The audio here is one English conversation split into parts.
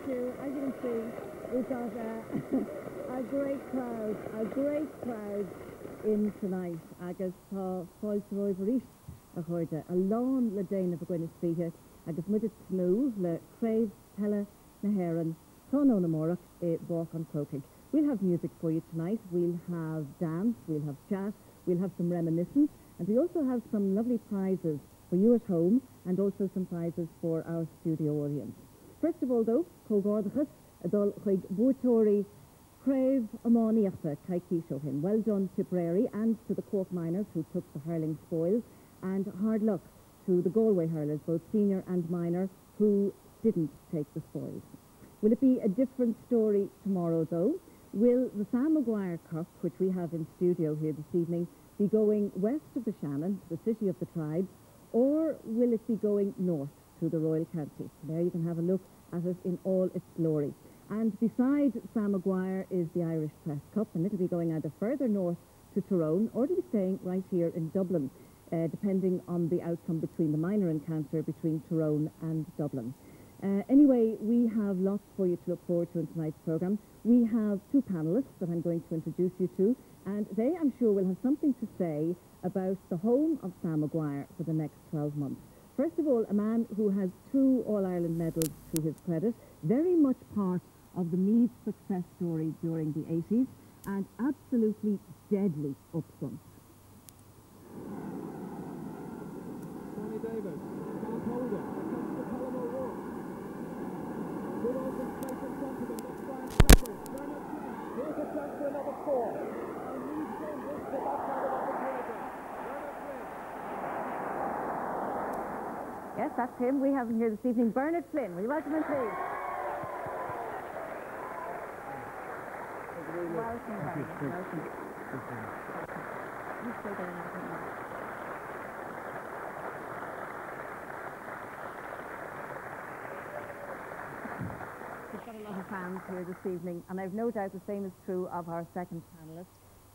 you. As you can see, we've got a great crowd in tonight. Agus tá fáilte roimh a chuirde a lán le déanamh a gcuine spíthe agus muid smooth le Craibh Hella na Héireann tá nó na Mórach walk on Croking. We'll have music for you tonight. We'll have dance, we'll have chat, we'll have some reminiscence, and we also have some lovely prizes for you at home and also some prizes for our studio audience. First of all, though, Cógardachas, adul chuig búirteoirí Craibh Amáníochta Caithfí Shohin. Well done to Tipperary and to the Cork Miners who took the hurling spoils, and hard luck to the Galway hurlers, both senior and minor, who didn't take the spoils. Will it be a different story tomorrow, though? Will the Sam Maguire Cup, which we have in studio here this evening, be going west of the Shannon, the city of the tribes, or will it be going north to the Royal County? There you can have a look at it in all its glory. And beside Sam Maguire is the Irish Press Cup, and it'll be going either further north to Tyrone, or it'll be staying right here in Dublin, depending on the outcome between the minor encounter between Tyrone and Dublin. Anyway, we have lots for you to look forward to in tonight's programme. We have two panellists that I'm going to introduce you to, and they, I'm sure, will have something to say about the home of Sam Maguire for the next 12 months. First of all, a man who has 2 All-Ireland medals to his credit, very much part of the Meath success story during the 80s, and absolutely deadly up front. Tony Davis can't hold it. Comes to Colin O'Rourke. Good open space in front of him. That's Brian Shepherd. Bernard Flynn. Here's a chance for another 4. And he's done this to that kind of opportunity. Bernard Flynn. Yes, that's him. We have him here this evening. Bernard Flynn. Will you welcome him, please? Welcome, Bernard. Welcome. You stay there. We've got a lot of fans here this evening, and I've no doubt the same is true of our second panellist.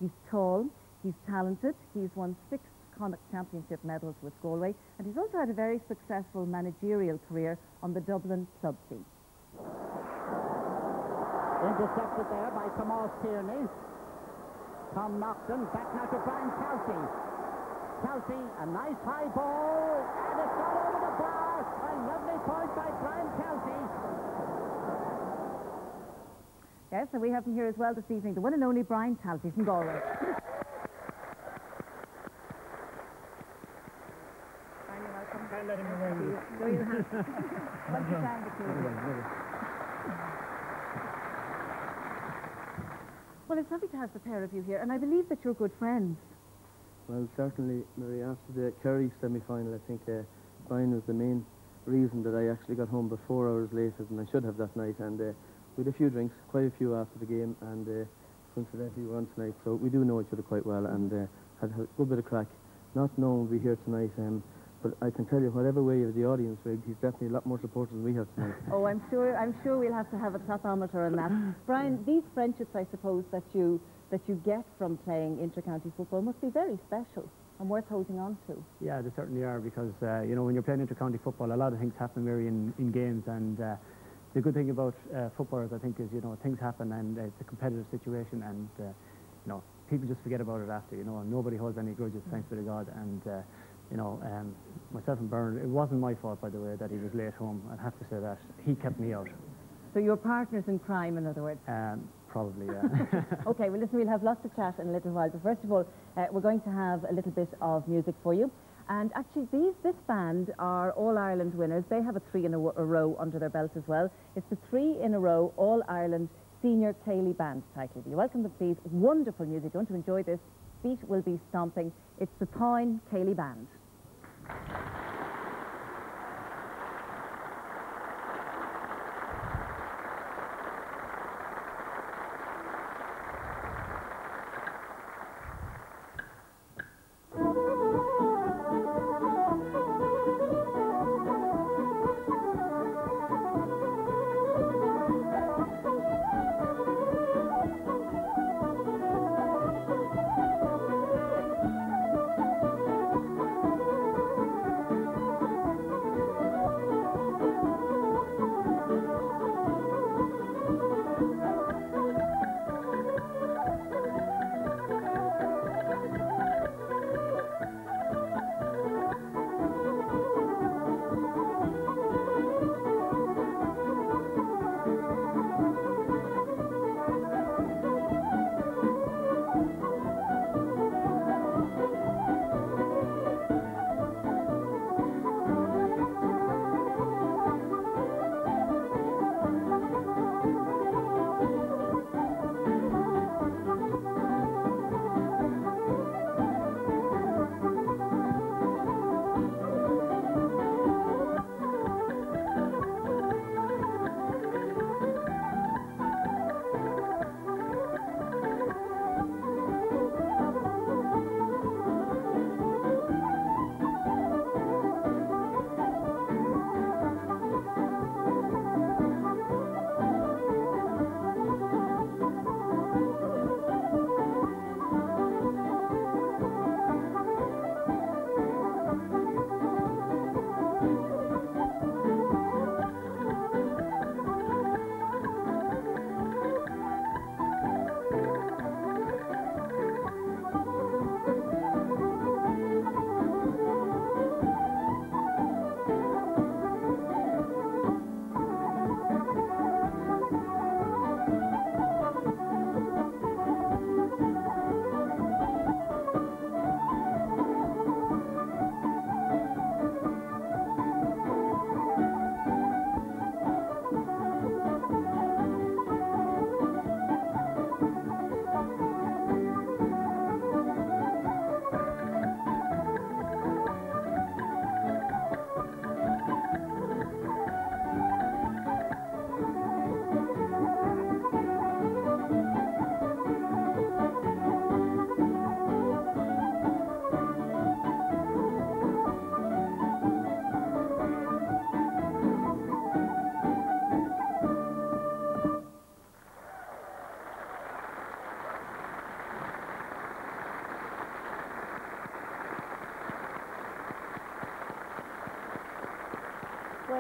He's tall, he's talented, he's won 6 Connacht Championship medals with Galway, and he's also had a very successful managerial career on the Dublin club team. Intercepted there by Tomas Tierney. Tom Nocton, back now to Brian Kelsey. Kelsey, a nice high ball, and it's gone over the bar. A lovely point by Brian Kelsey. Yes, and we have him here as well this evening, the one and only Brian Kelsey from Galway. Brian, you're welcome. Can't let him away. Show you the hand. Once you stand between. Well, it's lovely to have the pair of you here, and I believe that you're good friends. Well, certainly, Marie, after the Kerry semi-final, I think Brian was the main reason that I actually got home about 4 hours later than I should have that night, and we had a few drinks, quite a few after the game, and coincidentally we were on tonight, so we do know each other quite well, and had a good bit of crack. Not knowing we'll be here tonight, but I can tell you, whatever way you have the audience rigged, he's definitely a lot more supportive than we have tonight. Oh, I'm sure we'll have to have a clathometer on that. Brian, these friendships, I suppose, that you get from playing inter-county football must be very special and worth holding on to. Yeah, they certainly are, because you know, when you're playing inter-county football, a lot of things happen, Mary, in games, and the good thing about footballers, I think, is, you know, things happen, and it's a competitive situation, and you know, people just forget about it after, you know, and nobody holds any grudges, thanks be to God. And you know, myself and Bernard, it wasn't my fault, by the way, that he was late home. I'd have to say that. He kept me out. So you're partners in crime, in other words? Probably, yeah. Okay, well, listen, we'll have lots of chat in a little while, but first of all, we're going to have a little bit of music for you. And actually, this band are All-Ireland winners. They have a 3 in a row under their belt as well. It's the 3 in a row All-Ireland Senior Céilí Band title. Will you welcome them, please? Wonderful music. Don't you enjoy this? Feet will be stomping. It's the Táin Céilí Band.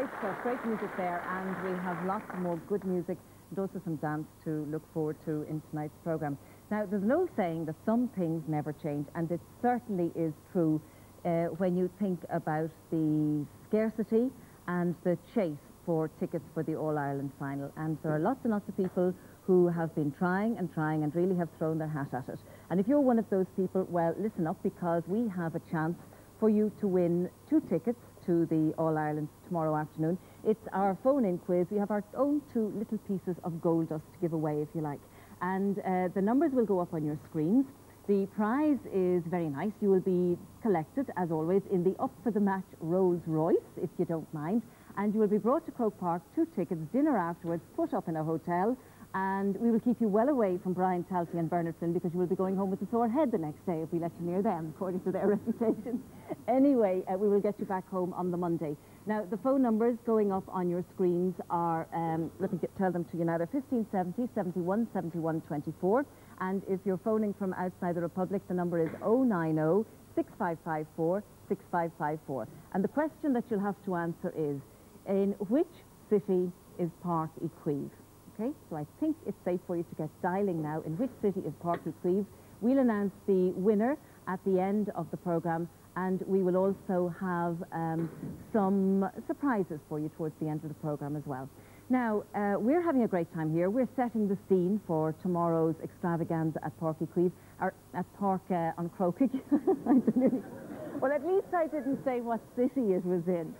great stuff, great music there, and we have lots more good music and also some dance to look forward to in tonight's programme. Now, there's an old saying that some things never change, and it certainly is true when you think about the scarcity and the chase for tickets for the All-Ireland final. And there are lots and lots of people who have been trying and really have thrown their hat at it. And if you're one of those people, well, listen up, because we have a chance for you to win 2 tickets to the All-Ireland tomorrow afternoon. It's our phone-in quiz. We have our own 2 little pieces of gold dust to give away, if you like. And the numbers will go up on your screens. The prize is very nice. You will be collected, as always, in the Up for the Match Rolls Royce, if you don't mind. And you will be brought to Croke Park, 2 tickets, dinner afterwards, put up in a hotel. And we will keep you well away from Brian Talty and Bernard Flynn, because you will be going home with a sore head the next day if we let you near them, according to their reputation. Anyway, we will get you back home on the Monday. Now, the phone numbers going up on your screens are, let me tell them to you now, they're 1570 71 71 24. And if you're phoning from outside the Republic, the number is 090 6554 6554. And the question that you'll have to answer is, in which city is Park y Queeve? Okay, so I think it's safe for you to get dialing now. In which city is Park y Queeve? We'll announce the winner at the end of the programme, and we will also have some surprises for you towards the end of the programme as well. Now, we're having a great time here. We're setting the scene for tomorrow's extravaganza at Park y Queeve, or at Park on Croke. Well, at least I didn't say what city it was in.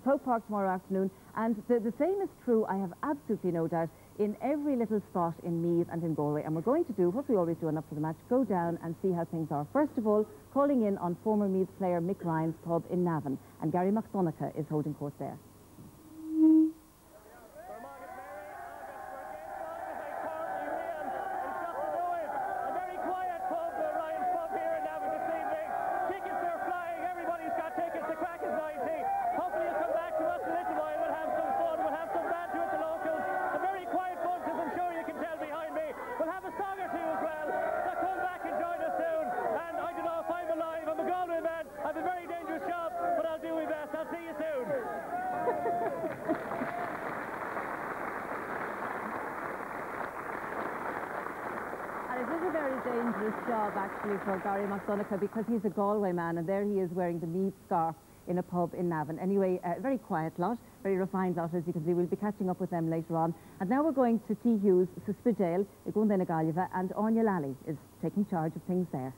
Croke Park tomorrow afternoon, and the same is true, I have absolutely no doubt, in every little spot in Meath and in Galway. And we're going to do what we always do on Up for the Match, go down and see how things are. First of all, calling in on former Meath player Mick Ryan's pub in Navan, and Gary McDonagh is holding court there. Dangerous job actually for Gary McDonagh, because he's a Galway man, and there he is wearing the Meath scarf in a pub in Navan. Anyway, very quiet lot, very refined lot, as you can see. We'll be catching up with them later on. And now we're going to T. Hughes, Spiddale, Igunda Nagaliva, and Anya Lally is taking charge of things there.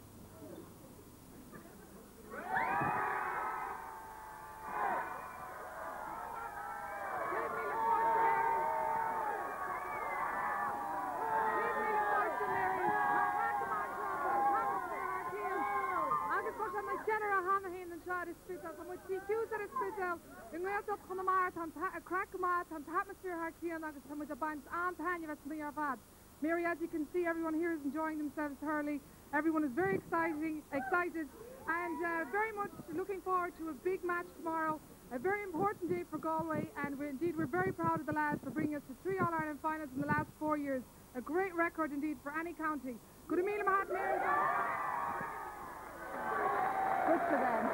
Mary, as you can see, everyone here is enjoying themselves thoroughly. Everyone is very excited, and very much looking forward to a big match tomorrow. A very important day for Galway, and we're very proud of the lads for bringing us to 3 All-Ireland finals in the last 4 years. A great record indeed for any county. Good Mary. Good for them.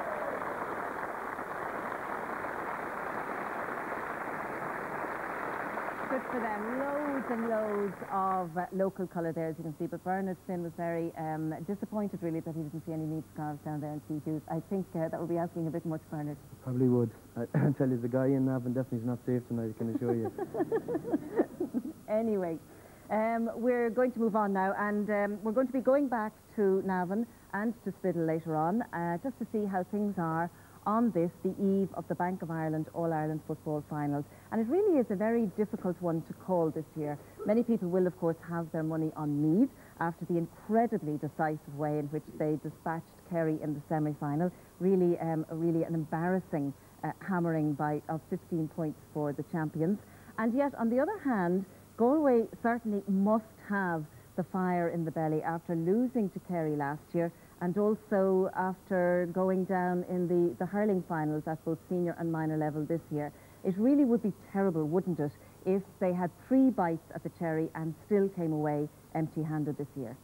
Good for them. Loads and loads of local colour there, as you can see. But Bernard Flynn was very disappointed, really, that he didn't see any Meath scarves down there in T. Hughes. I think that would be asking a bit much, Bernard. Probably would. I tell you, the guy in Navan definitely is not safe tonight, I can assure you. Anyway, we're going to move on now, and we're going to be going back to Navan and to Spiddle later on, just to see how things are on this, the eve of the Bank of Ireland All-Ireland Football Finals. And it really is a very difficult one to call this year. Many people will, of course, have their money on Meath after the incredibly decisive way in which they dispatched Kerry in the semi-final. Really an embarrassing hammering of 15 points for the champions. And yet, on the other hand, Galway certainly must have the fire in the belly after losing to Kerry last year, and also after going down in the hurling finals at both senior and minor level this year. It really would be terrible, wouldn't it, if they had 3 bites at the cherry and still came away empty-handed this year.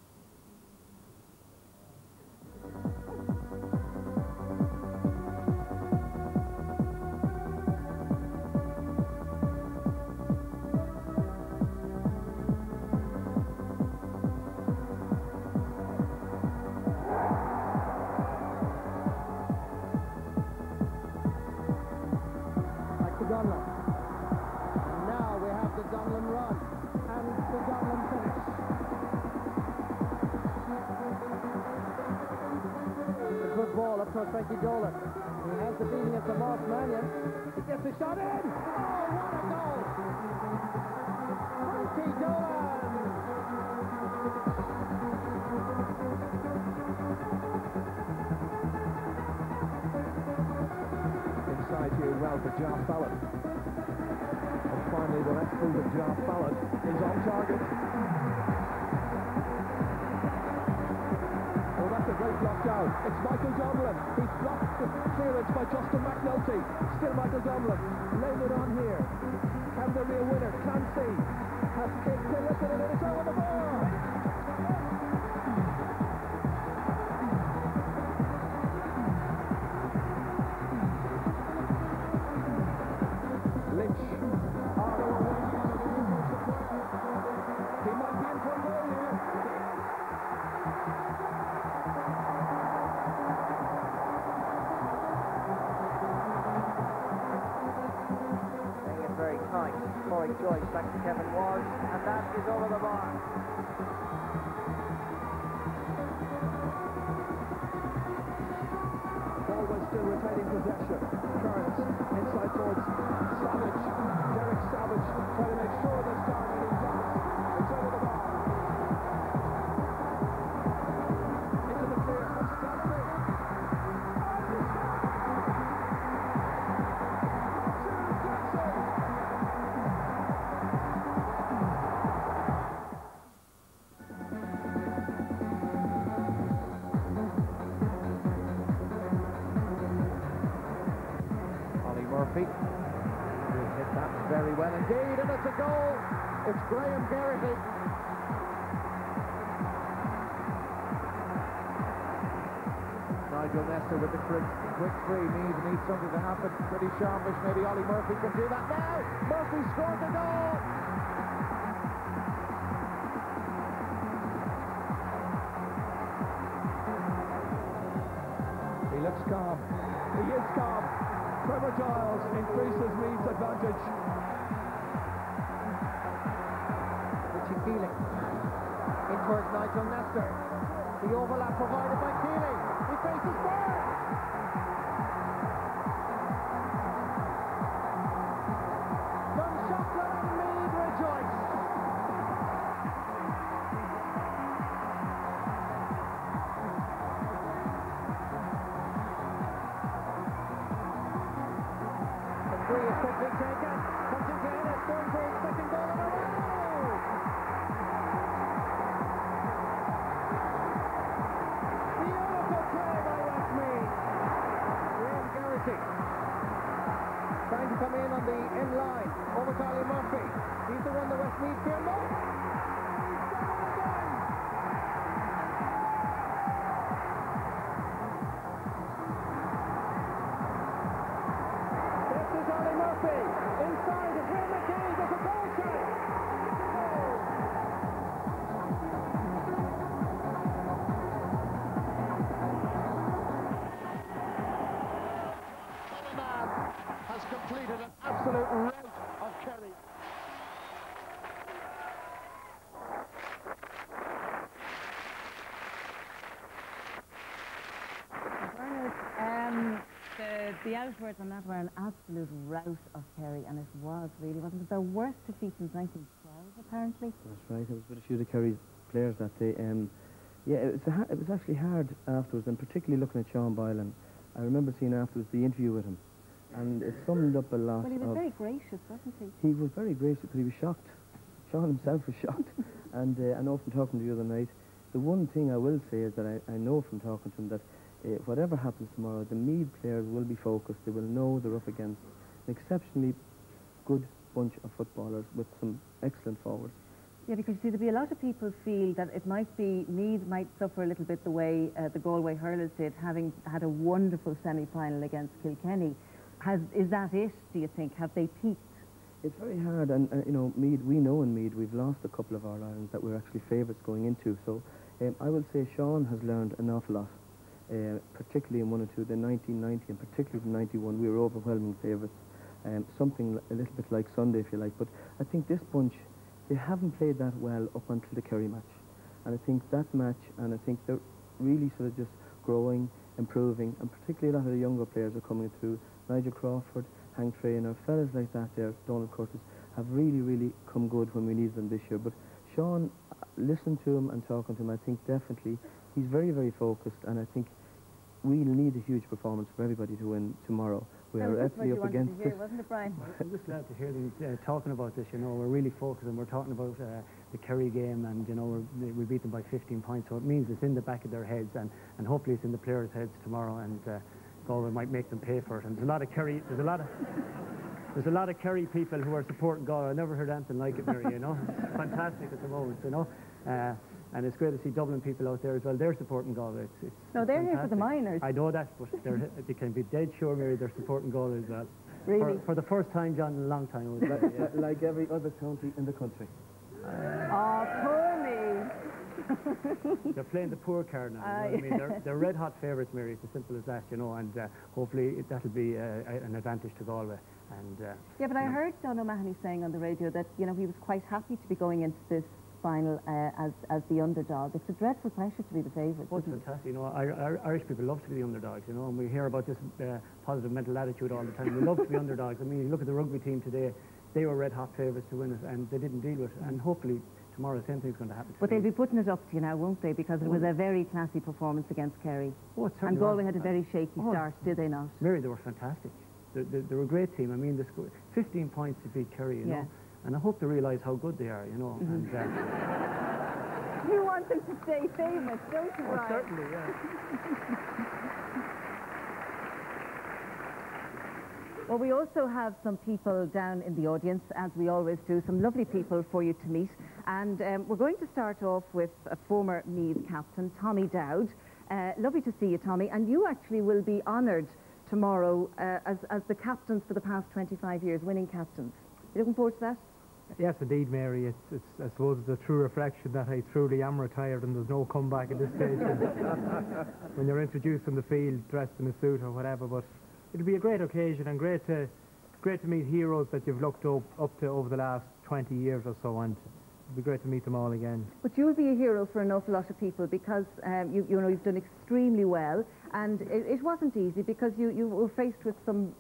towards Frankie Dolan. He has the beating of Tomas Mannion. He gets a shot in. Oh, what a goal! Frankie Dolan! Inside here well for Jar Fallon. And finally the left foot of Jar Fallon is on target. Oh, that's a great block down. It's Michael Donlan. He's blocked the clearance by Justin McNulty. Still Michael Donlan. Laying it on here. Can there be a winner? Clancy has kicked it, lifted it, and it's over the bar. Lynch. He might be in for a goal here. Playing it very tight. Corey Joyce back to Kevin Walsh, and that is over the bar. Galway still retaining possession. Kearns inside towards Savage. Derek Savage trying to make sure they start, and he does. It's over the bar. Into the clear. Stanley. Ollie Murphy will hit that very well indeed, and it's a goal. It's Graham Geraghty. Nigel Nestor with the quick free. Needs something to happen. Pretty sharpish. Maybe Ollie Murphy can do that now. Murphy scored the goal. He looks calm. He is calm. Trevor Giles increases Meath's advantage. Richie Keeling in towards Nigel Nestor. The overlap provided by Keeling. He faces Byrne. From Shotland and Meath rejoice. The three is quickly taken. Comes into Ennis, going for his second goal in a row. Beautiful play by Westmeath. Graham Geraghty trying to come in on the end line. Over to Ollie Murphy. He's the one that Westmeath fear most. He's done it again. This is Ollie Murphy. Inside, Will McKay. There's a goal chance. Man has completed an absolute rout of Kerry. Bernard, the outwards on that were an absolute rout of Kerry, and it was really, wasn't it? Their worst defeat since 1912, apparently. That's right. I was with a few of the Kerry's players that day. Yeah, it was actually hard afterwards, and particularly looking at Sean Boylan. I remember seeing afterwards the interview with him, and it summed up a lot. Well, he was of, very gracious, wasn't he? He was very gracious, but he was shocked. Sean himself was shocked. And I know from talking to you the other night, the one thing I will say is that I know from talking to him that whatever happens tomorrow, the Meath players will be focused. They will know they're up against an exceptionally good bunch of footballers with some excellent forwards. Yeah, because you see, there'll be a lot of people feel that it might be, Meath might suffer a little bit the way the Galway Hurlers did, having had a wonderful semi-final against Kilkenny. Is that it, do you think? Have they peaked? It's very hard, and you know, Meath, we know in Meath we've lost a couple of our Irelands that we're actually favourites going into. So I will say Sean has learned an awful lot, particularly in one or two, the 1990 and particularly the 91. We were overwhelming favourites, something a little bit like Sunday, if you like. But I think this bunch, they haven't played that well up until the Kerry match, and I think that match, and I think they're really sort of just growing. improving, and particularly a lot of the younger players are coming through. Nigel Crawford, Hank Traynor, fellas like that there, Donald Curtis, have really, really come good when we needed them this year. But Sean, listening to him and talking to him, I think definitely he's very, very focused, and I think we'll need a huge performance for everybody to win tomorrow. We are actually up against this. Wasn't it, Brian? I'm just glad to hear them talking about this. You know, we're really focused, and we're talking about the Kerry game, and you know, we beat them by 15 points, so it means it's in the back of their heads, and hopefully it's in the players' heads tomorrow, and Galway might make them pay for it. And there's a lot of Kerry people who are supporting Galway. I never heard anything like it, Mary. You know, it's fantastic at the moment. You know. And it's great to see Dublin people out there as well. They're supporting Galway. It's No, they're fantastic. here for the minors. I know that, but they can be dead sure, Mary, they're supporting Galway as well. Really? For the first time, John, in a long time. Like every other county in the country. Oh, poor me. They're playing the poor card now. You know what I mean? They're red-hot favourites, Mary. It's as simple as that, you know, and hopefully that'll be an advantage to Galway. And yeah, but I heard Don O'Mahony saying on the radio that, you know, he was quite happy to be going into this final as the underdog. It's a dreadful pressure to be the favourite. Oh, it's fantastic. You know, Irish people love to be the underdogs, you know, and we hear about this positive mental attitude all the time. We love to be underdogs. I mean, you look at the rugby team today, they were red-hot favourites to win it, and they didn't deal with it. And hopefully tomorrow the same thing's going to happen. But they'll be putting it up to you now, won't they? Because it was a very classy performance against Kerry. Oh, it certainly and Galway was. had a very shaky start, did they not? Mary, they were fantastic. They were a great team. I mean, they scored 15 points to beat Kerry, you know. And I hope they realise how good they are, you know. And, you want them to stay famous, don't you, Brian? Certainly, yeah. Well, we also have some people down in the audience, as we always do, some lovely people for you to meet. And we're going to start off with a former Meath captain, Tommy Dowd. Lovely to see you, Tommy. And you actually will be honoured tomorrow as the captains for the past 25 years, winning captains. You looking forward to that? Yes, indeed, Mary. It's I suppose it's a true reflection that I truly am retired and there's no comeback at this stage. When you're introduced in the field, dressed in a suit or whatever, but it'll be a great occasion and great to meet heroes that you've looked up to over the last 20 years or so, and it'll be great to meet them all again. But you'll be a hero for an awful lot of people because you know, you've done extremely well, and it wasn't easy because you were faced with some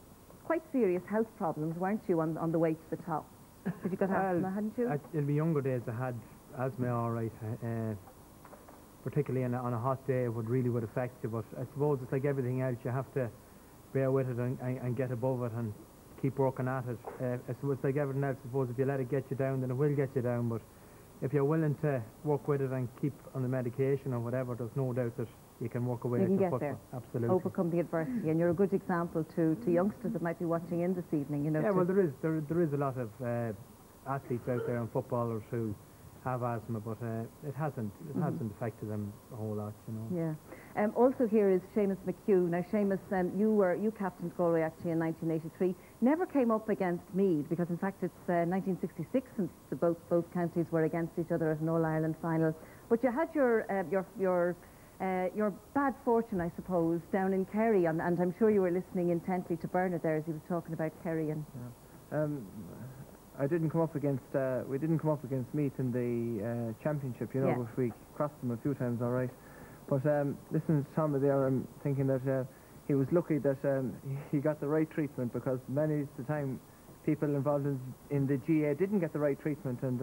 quite serious health problems, weren't you, on the way to the top? Because you got asthma, hadn't you? In my younger days I had asthma all right, particularly on a hot day it would affect you, but I suppose it's like everything else, you have to bear with it and get above it and keep working at it. So it's like everything else, I suppose if you let it get you down, then it will get you down, but if you're willing to work with it and keep on the medication or whatever, there's no doubt that you can work away. You can get there. Absolutely. Overcome the adversity, and you're a good example to youngsters that might be watching in this evening. You know. Yeah, well, there is a lot of athletes out there and footballers who have asthma, but it hasn't affected them a whole lot, you know. Yeah. Also here is Seamus McHugh. Now, Seamus, you captained Galway actually in 1983. Never came up against Meath because, in fact, it's 1966 since both counties were against each other at an All-Ireland final. But you had your bad fortune, I suppose, down in Kerry, and I'm sure you were listening intently to Bernard there as he was talking about Kerry. And I didn't come up against. We didn't come up against Meath in the championship, you know, but we crossed them a few times, all right. But listening to Tommy there, I'm thinking that he was lucky that he got the right treatment, because many of the time people involved in the GA didn't get the right treatment. And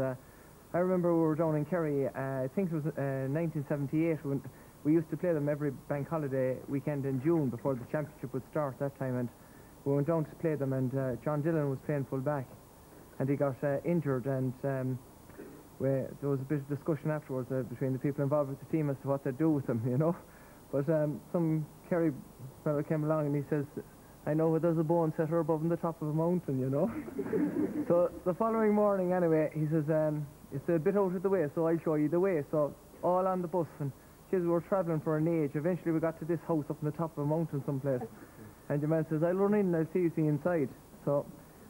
I remember we were down in Kerry. I think it was 1978 when we used to play them every bank holiday weekend in June before the championship would start that time, and we went down to play them, and John Dillon was playing full back, and he got injured, and there was a bit of discussion afterwards between the people involved with the team as to what they'd do with him, you know. But some Kerry fellow came along and he says, I know there's a bone setter above on the top of a mountain, you know. So the following morning anyway, he says, it's a bit out of the way, so I'll show you the way. So all on the bus, and we were travelling for an age. Eventually we got to this house up on the top of a mountain someplace, and the man says, I'll run in and I'll see you inside. So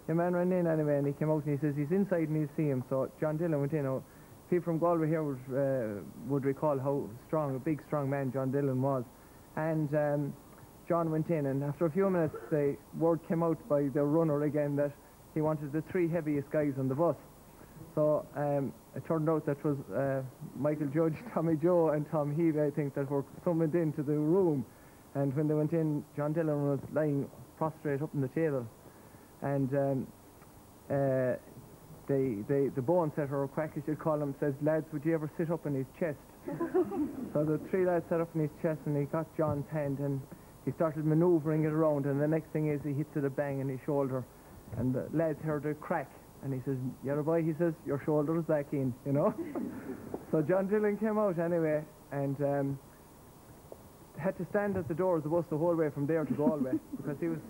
the man ran in anyway, and he came out and he says he's inside and he'll see him. So John Dillon went in. People from Galway here would recall how strong, a big strong man John Dillon was. And John went in, and after a few minutes the word came out by the runner again that he wanted the 3 heaviest guys on the bus. So it turned out that was Michael Judge, Tommy Joe and Tom Healy, I think, that were summoned into the room. And when they went in, John Dillon was lying prostrate up on the table. And the bone setter, or crack as you'd call him, says, lads, would you ever sit up in his chest? So the three lads sat up in his chest, and he got John's hand, and he started manoeuvring it around, and the next thing is he hits it a bang in his shoulder, and the lads heard a crack, and he says, "Yeah, boy," he says, "your shoulder is back in," you know. So John Dillon came out anyway, and had to stand at the door of the bus the whole way from there to Galway, because he was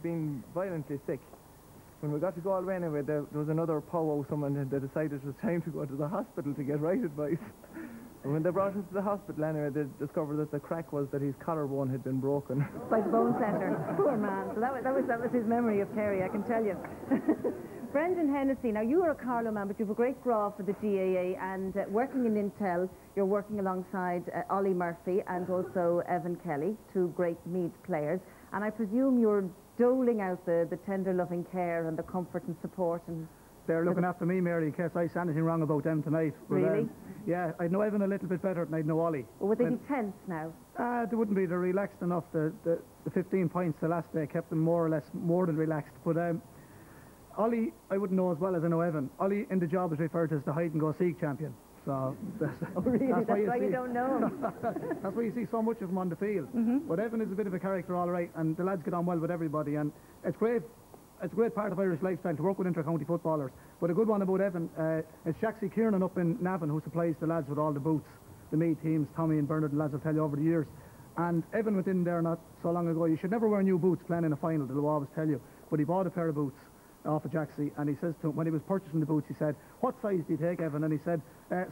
being violently sick. When we got to Galway anyway, there was another powwow, someone had decided it was time to go to the hospital to get right advice. And when they brought him to the hospital anyway, they discovered that the crack was that his collarbone had been broken. By the bone setter. Poor man. So that was his memory of Kerry, I can tell you. Brendan Hennessy, now you are a Carlow man, but you have a great graw for the GAA, and working in Intel, you're working alongside Ollie Murphy and also Evan Kelly, two great Meath players, and I presume you're doling out the tender loving care and the comfort and support. And they're looking after me, Mary, in case I say anything wrong about them tonight. But, really? Yeah, I'd know Evan a little bit better than I'd know Ollie. Well, would they be tense now? They wouldn't be. They're relaxed enough. The 15 points the last day kept them more or less more than relaxed. But Ollie, I wouldn't know as well as I know Evan. Ollie in the job is referred to as the hide-and-go-seek champion. So really? That's why you don't know him. That's why you see so much of him on the field. But Evan is a bit of a character, all right, and the lads get on well with everybody, and it's great. It's a great part of Irish lifestyle to work with inter-county footballers. But a good one about Evan, it's Jaxie Kiernan up in Navan who supplies the lads with all the boots. The Meath teams, Tommy and Bernard, the lads will tell you over the years. And Evan went in there not so long ago. You should never wear new boots playing in a final, they'll always tell you. But he bought a pair of boots off of Jaxie, and he says to him, when he was purchasing the boots, he said, "What size do you take, Evan?" And he said,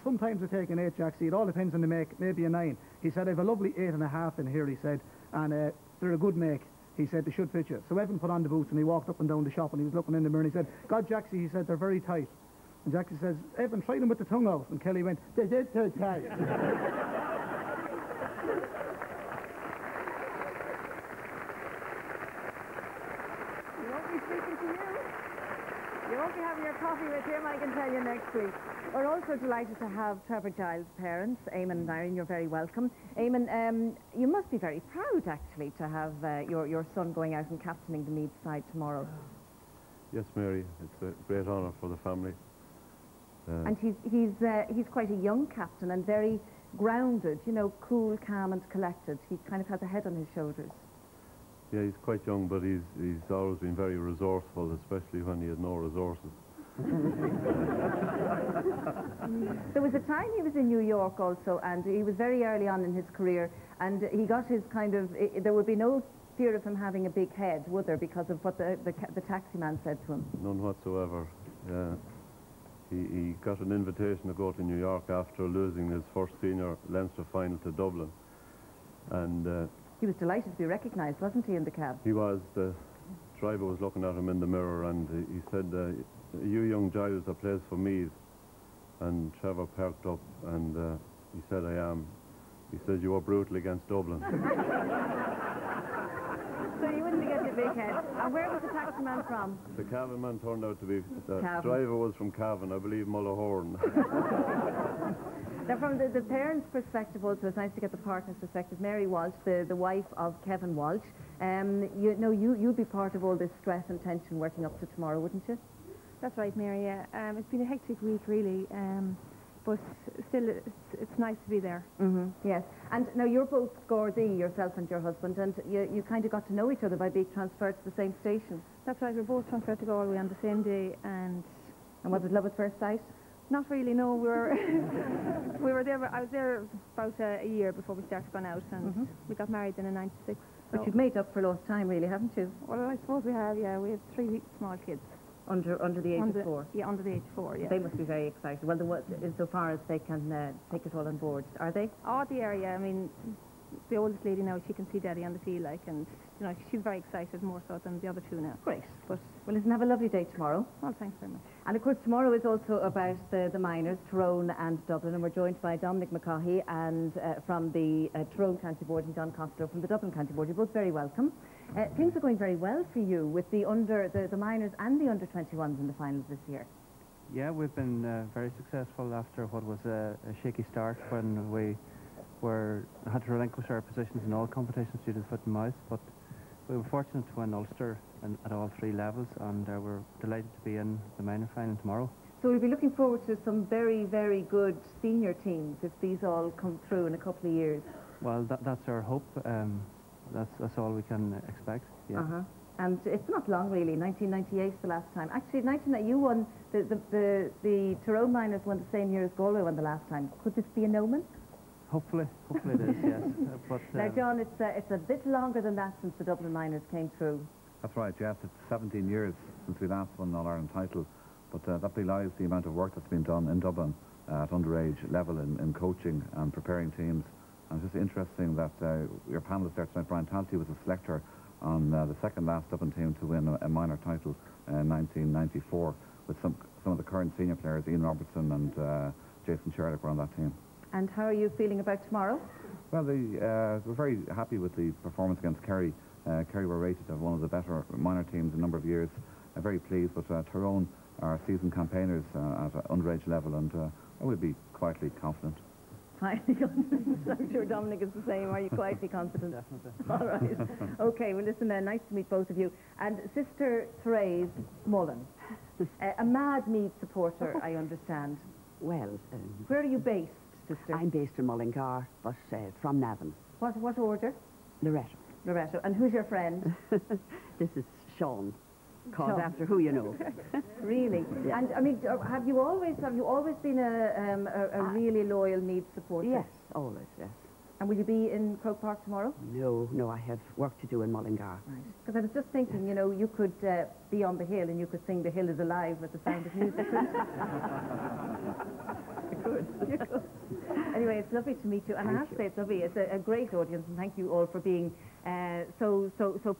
"Sometimes I take an 8, Jaxie. It all depends on the make, maybe a 9. He said, "I've a lovely 8.5 in here," he said, "and they're a good make." He said, "They should fit you." So Evan put on the boots, and he walked up and down the shop, and he was looking in the mirror, and he said, "God, Jaxie," he said, "they're very tight." And Jaxie says, "Evan, try them with the tongue out." And Kelly went, "They're too tight." He won't be speaking to you. You won't be having your coffee with him, I can tell you, next week. We're also delighted to have Trevor Giles' parents, Eamon and Irene. You're very welcome. Eamon, you must be very proud, actually, to have your son going out and captaining the Meath side tomorrow. Yes, Mary. It's a great honour for the family. And he's quite a young captain and very grounded, you know, cool, calm and collected. He kind of has a head on his shoulders. Yeah, he's quite young, but he's always been very resourceful, especially when he had no resources. There was a time he was in New York also, and he was very early on in his career, and he got his kind of, there would be no fear of him having a big head, would there, because of what the taxi man said to him? None whatsoever. He got an invitation to go to New York after losing his first senior Leinster final to Dublin, and he was delighted to be recognised, wasn't he, in the cab? He was. The driver was looking at him in the mirror, and he said, "You young Giles that plays for Meath." And Trevor perked up, and he said, "I am." He said, "You were brutal against Dublin." So you wouldn't get your big head. And where was the taxi man from? The Cavan man turned out to be, the driver was from Cavan, I believe Mullahoran. Now, from the parents' perspective also, it's nice to get the partner's perspective. Mary Walsh, the wife of Kevin Walsh, you'd be part of all this stress and tension working up to tomorrow, wouldn't you? That's right, Mary, yeah. It's been a hectic week, really, but still, it's nice to be there. Yes. And now, you're both Gardaí, yourself and your husband, and you kind of got to know each other by being transferred to the same station. That's right, we're both transferred to Galway on the same day, and was it love at first sight? Not really, no. We were there. I was there about a year before we started going out, and we got married in '96. But you've made up for lost time, really, haven't you? Well, I suppose we have. Yeah, we have 3 small kids. Under the age of 4. Yeah, under the age of 4. Yeah. They must be very excited. Well, insofar as they can take it all on board, are they? Oh, the area. I mean, the oldest lady now, she can see Daddy on the field, like, and you know, she's very excited, more so than the other 2 now. Great. But well, listen, have a lovely day tomorrow. Well, thanks very much. And of course, tomorrow is also about the minors, Tyrone and Dublin, and we're joined by Dominic McCaughey and from the Tyrone County Board and John Costello from the Dublin County Board. You're both very welcome. Things are going very well for you with the minors and the under-21s in the finals this year. Yeah, we've been very successful after what was a shaky start when we had to relinquish our positions in all competitions due to the foot and mouth, but we were fortunate to win Ulster at all 3 levels, and we're delighted to be in the minor final tomorrow. So we'll be looking forward to some very, very good senior teams if these all come through in a couple of years. Well, that's our hope. That's all we can expect. Yeah. And it's not long, really. 1998 is the last time. Actually, you won the Tyrone Miners won the same year as Galway won the last time. Could this be an omen? Hopefully it is. Yes. But now, John, it's a bit longer than that since the Dublin Miners came through. That's right. Yes, it's 17 years since we last won an All-Ireland title. But that belies the amount of work that's been done in Dublin at underage level in coaching and preparing teams. And it's just interesting that your panelist there tonight, Brian Talty, was a selector on the second last Dublin team to win a minor title in 1994 with some of the current senior players, Ian Robertson and Jason Sherlock were on that team. And how are you feeling about tomorrow? Well, we're very happy with the performance against Kerry. Kerry were rated as one of the better minor teams in a number of years. Very pleased, but Tyrone are seasoned campaigners at underage level, and I will be quietly confident. Quietly confident. I'm sure Dominic is the same. Are you quietly confident? Definitely. All right. Okay, well, listen, nice to meet both of you. And Sister Therese Mullen, a Mad Mead supporter, I understand. Well, where are you based, sister? I'm based in Mullingar, but from Navan. What order? Loretto. Loretto. And who's your friend? This is Sean. Called after who you know. Really? Yeah. And I mean, have you always been a really loyal Meath supporter? Yes, always, yes. And will you be in Croke Park tomorrow? No, I have work to do in Mullingar. Right. Because I was just thinking, you know, you could be on the hill and you could sing "The Hill is Alive" with the sound of music. You could. Anyway, it's lovely to meet you, and I have to say it's lovely. It's a great audience, and thank you all for being so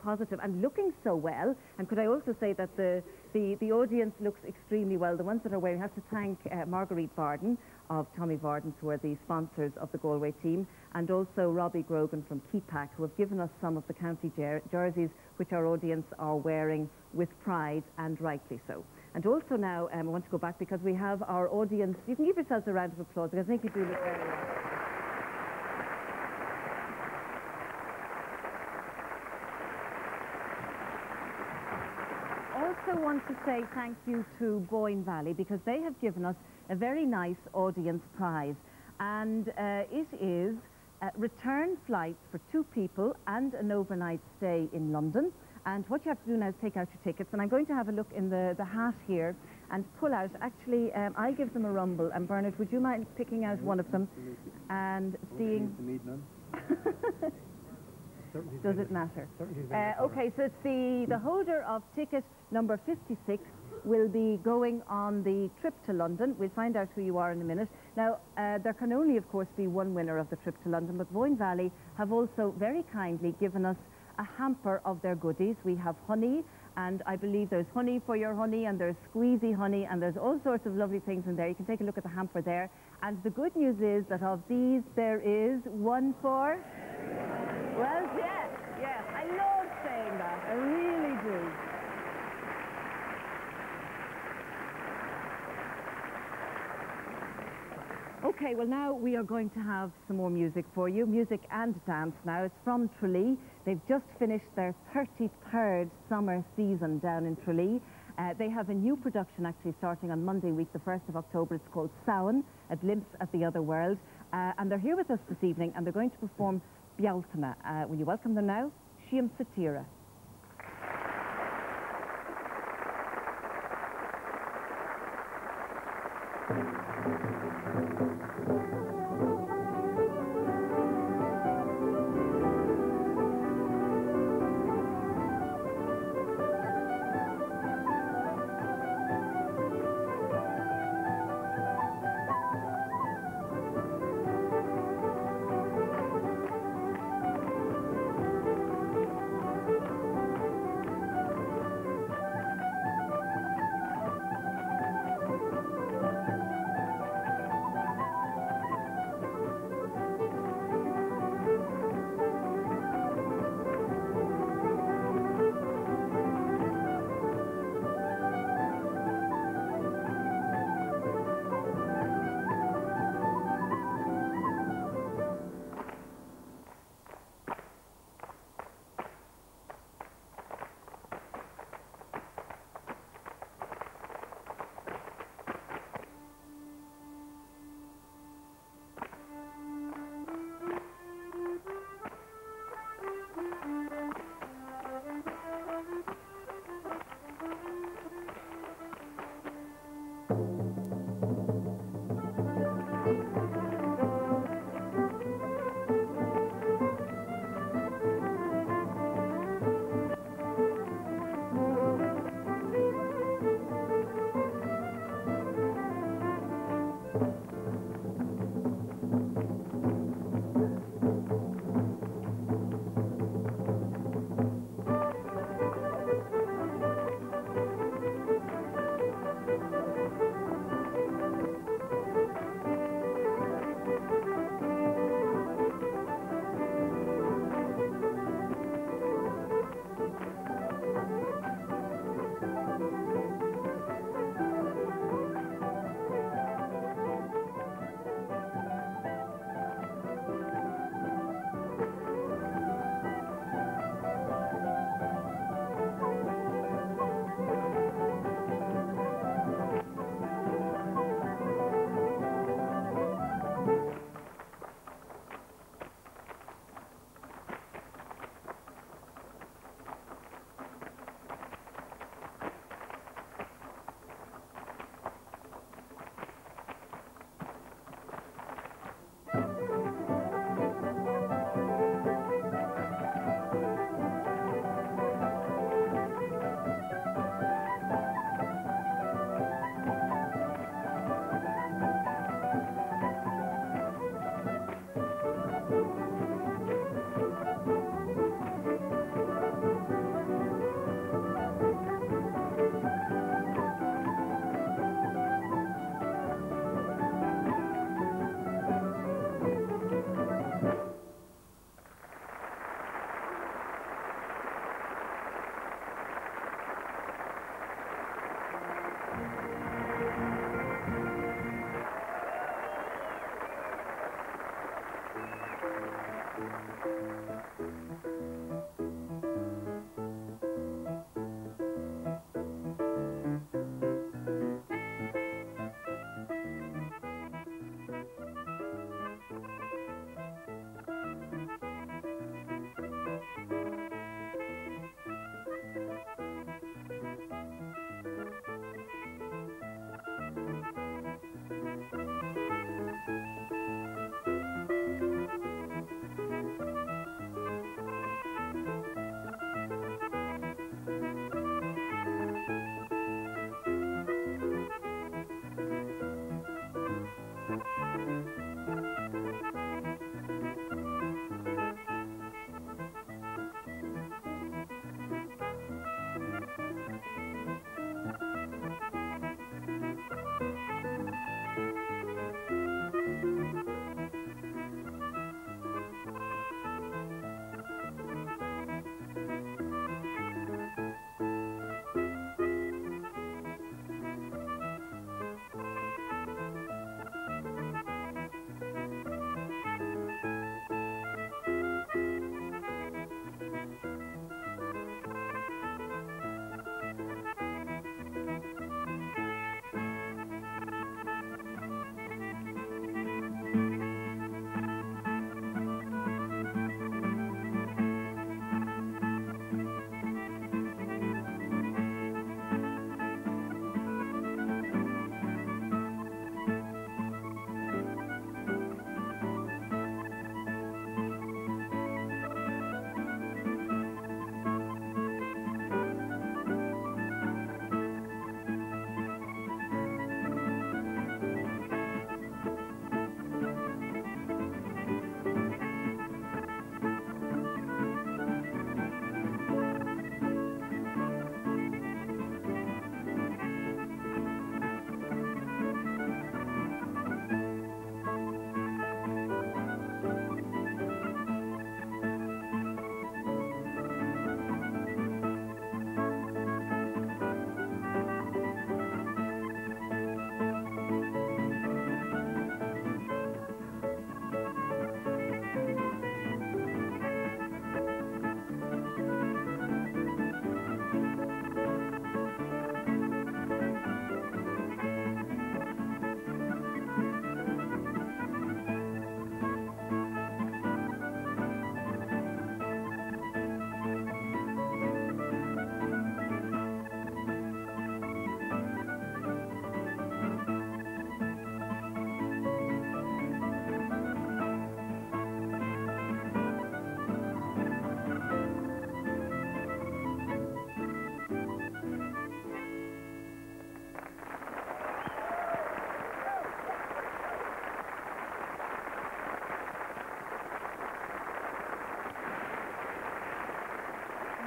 positive and looking so well. And could I also say that the audience looks extremely well. The ones that are wearing, I have to thank Marguerite Varden of Tommy Varden's, who are the sponsors of the Galway team, and also Robbie Grogan from Keepack, who have given us some of the county jerseys, which our audience are wearing with pride, and rightly so. And also now, I want to go back because we have our audience. You can give yourselves a round of applause because I think you do look very well. Also want to say thank you to Boyne Valley because they have given us a very nice audience prize. And it is return flights for 2 people and an overnight stay in London. And what you have to do now is take out your tickets. And I'm going to have a look in the hat here and pull out. Actually, I'll give them a rumble. And Bernard, would you mind picking out one of them and seeing... Does it matter? Okay, so it's the holder of ticket number 56 will be going on the trip to London. We'll find out who you are in a minute. Now, there can only, of course, be one winner of the trip to London, but Boyne Valley have also very kindly given us a hamper of their goodies. We have honey, and I believe there's honey for your honey, and there's squeezy honey, and there's all sorts of lovely things in there. You can take a look at the hamper there. And the good news is that of these, there is one for... Well, yes, I love saying that. I really do. Okay, well now we are going to have some more music for you, music and dance now. It's from Tralee. They've just finished their 33rd summer season down in Tralee. They have a new production actually starting on Monday week, the 1st of October. It's called Samhain, A Glimpse at the Other World. And they're here with us this evening and they're going to perform Bealtaine. Will you welcome them now? Siam Satira.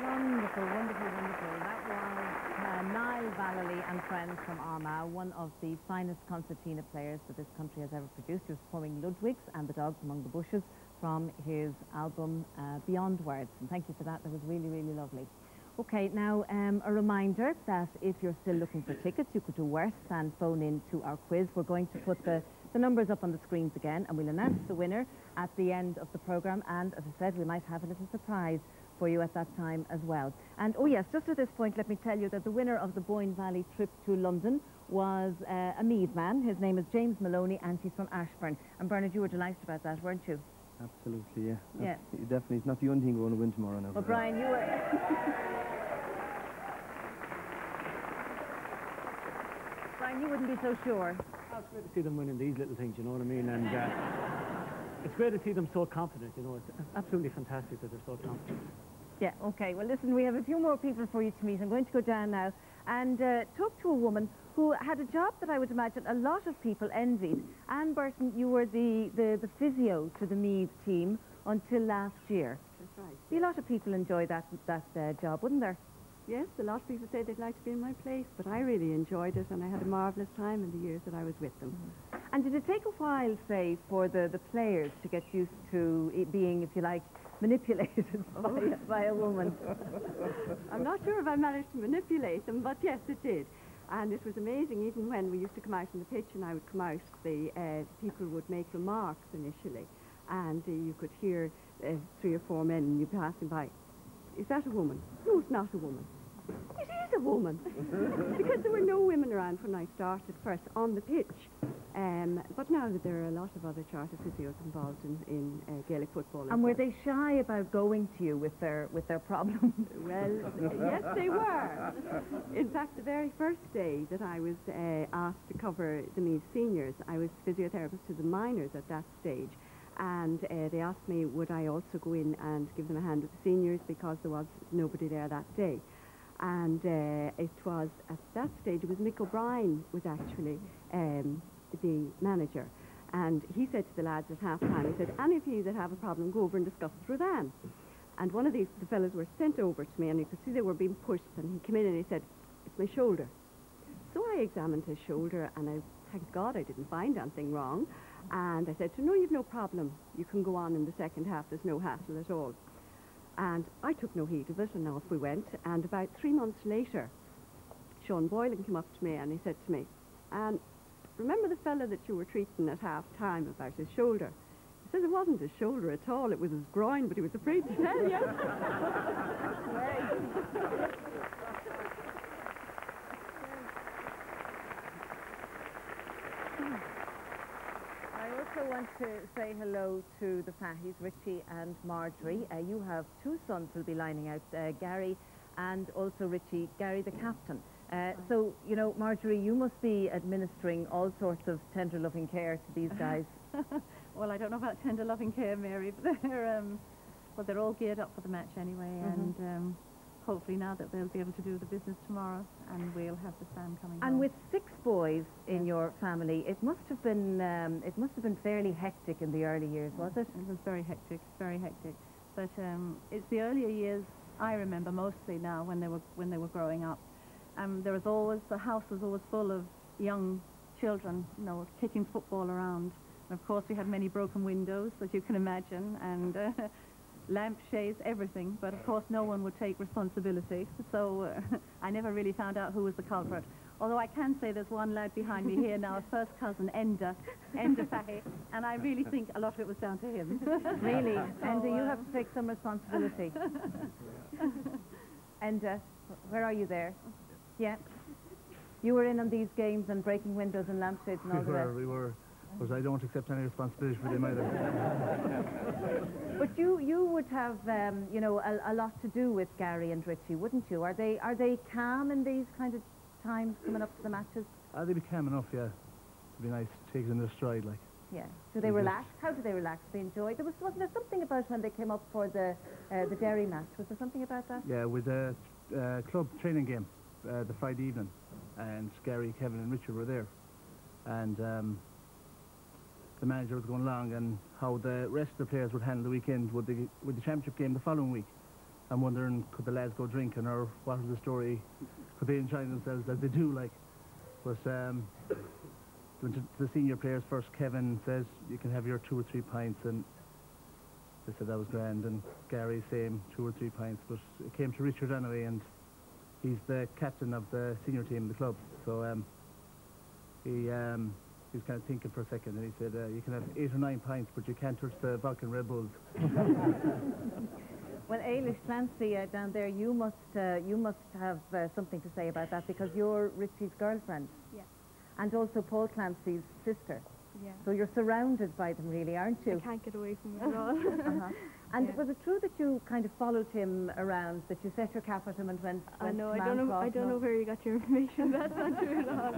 Wonderful, wonderful, wonderful. That was Niall Vallely and friends from Armagh, one of the finest concertina players that this country has ever produced. He was performing Ludwig's and the Dogs Among the Bushes from his album Beyond Words. And thank you for that. That was really, really lovely. Okay, now a reminder that if you're still looking for tickets, you could do worse than phone in to our quiz. We're going to put the numbers up on the screens again, and we'll announce the winner at the end of the programme. And as I said, we might have a little surprise for you at that time as well. And oh yes, just at this point, let me tell you that the winner of the Boyne Valley trip to London was a Meath man. His name is James Maloney, and he's from Ashburn. And Bernard, you were delighted about that, weren't you? Absolutely, yeah. Yeah. Definitely. It's not the only thing we're going to win tomorrow now. Well, Brian, you were... Brian, you wouldn't be so sure. Oh, it's great to see them winning these little things, you know what I mean? And it's great to see them so confident, you know. It's absolutely fantastic that they're so confident. Yeah, okay. Well, listen, we have a few more people for you to meet. I'm going to go down now and talk to a woman who had a job that I would imagine a lot of people envied. Anne Burton, you were the physio to the Meath team until last year. That's right. A lot of people enjoy that job, wouldn't there? Yes, a lot of people say they'd like to be in my place, but I really enjoyed it, and I had a marvellous time in the years that I was with them. And did it take a while, say, for the players to get used to it being, if you like, manipulated by a woman? I'm not sure if I managed to manipulate them, but yes, it did. And it was amazing, even when we used to come out on the pitch and I would come out, the people would make remarks initially. and you could hear 3 or 4 men and you passing by. Is that a woman? No, it's not a woman. It is a woman. Because there were no women around when I started first on the pitch. But now that there are a lot of other charter physios involved in Gaelic football. And were they shy about going to you with their problems? Well, yes, they were. In fact, the very first day that I was asked to cover the Meath seniors, I was physiotherapist to the minors at that stage. And they asked me, would I also go in and give them a hand with the seniors because there was nobody there that day. And it was, at that stage, it was Mick O'Brien was actually the manager. And he said to the lads at half-time, he said, any of you that have a problem, go over and discuss it with Anne. And one of the fellas were sent over to me, and you could see they were being pushed, and he came in and he said, it's my shoulder. So I examined his shoulder, and I, thank God I didn't find anything wrong. And I said to him, no, you've no problem. You can go on in the second half. There's no hassle at all. And I took no heed of it, and off we went. And about 3 months later, Sean Boylan came up to me, and he said to me, Anne, remember the fella that you were treating at half-time about his shoulder? He says it wasn't his shoulder at all, it was his groin, but he was afraid to tell you. I also want to say hello to the fatties, Richie and Marjorie. You have 2 sons who'll be lining out, Gary and also Richie, Gary the captain. So, you know, Marjorie, you must be administering all sorts of tender loving care to these guys. Well, I don't know about tender loving care, Mary, but they're all geared up for the match anyway, and hopefully now that they'll be able to do the business tomorrow, and we'll have the stand coming And home. with 6 boys in your family, it must have been fairly hectic in the early years, was it? It was very hectic, very hectic. But it's the earlier years I remember mostly now when they were growing up. The house was always full of young children, you know, kicking football around. And of course we had many broken windows, as you can imagine, and lampshades, everything. But of course no one would take responsibility. So I never really found out who was the culprit. Although I can say there's one lad behind me here now, a first cousin, Enda Fahy, and I really think a lot of it was down to him. Really? Enda, you have to take some responsibility. Enda, where are you there? Yeah. You were in on these games and breaking windows and lampshades and all the rest. We were, but I don't accept any responsibility for them either. But you would have, you know, a lot to do with Gary and Richie, wouldn't you? Are they calm in these kind of times coming up to the matches? They'd be calm enough, yeah. It'd be nice to take it in their stride, like. Yeah. Do they relax? How do they relax? They enjoy? Wasn't there something about when they came up for the Derry match? Was there something about that? Yeah, with the club training game, the Friday evening, and Gary, Kevin and Richard were there. And the manager was going along and how the rest of the players would handle the weekend with the championship game the following week. I'm wondering, could the lads go drinking, or what was the story? Could they enjoy themselves as they do, like? But the senior players first, Kevin says you can have your 2 or 3 pints, and they said that was grand, and Gary same, 2 or 3 pints, but it came to Richard anyway, and he's the captain of the senior team in the club, so he was kind of thinking for a second, and he said you can have 8 or 9 pints, but you can't touch the vodka and Red Bulls. Well, Ailish Clancy down there, you must have something to say about that, because you're Richie's girlfriend. Yeah. And also Paul Clancy's sister. Yeah. So you're surrounded by them, really, aren't you? I can't get away from it at all. And was it true that you kind of followed him around, that you set your cap at him and went No, to I don't know where you got your information. That's not true at all.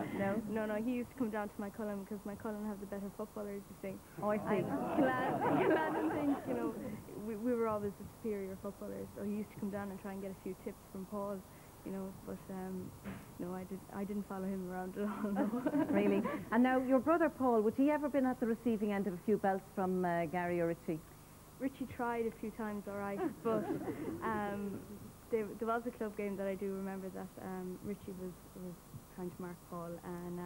No? No, he used to come down to my Cullen because my Cullen have the better footballers, you see. Oh, I see. Gladden thinks, you know, we were always the superior footballers, so he used to come down and try and get a few tips from Paul. You know, but no, I didn't follow him around at all. No. Really? And now your brother Paul, would he ever been at the receiving end of a few belts from Gary or Richie? Richie tried a few times, all right, but there was a club game that I do remember that Richie was trying to mark Paul, and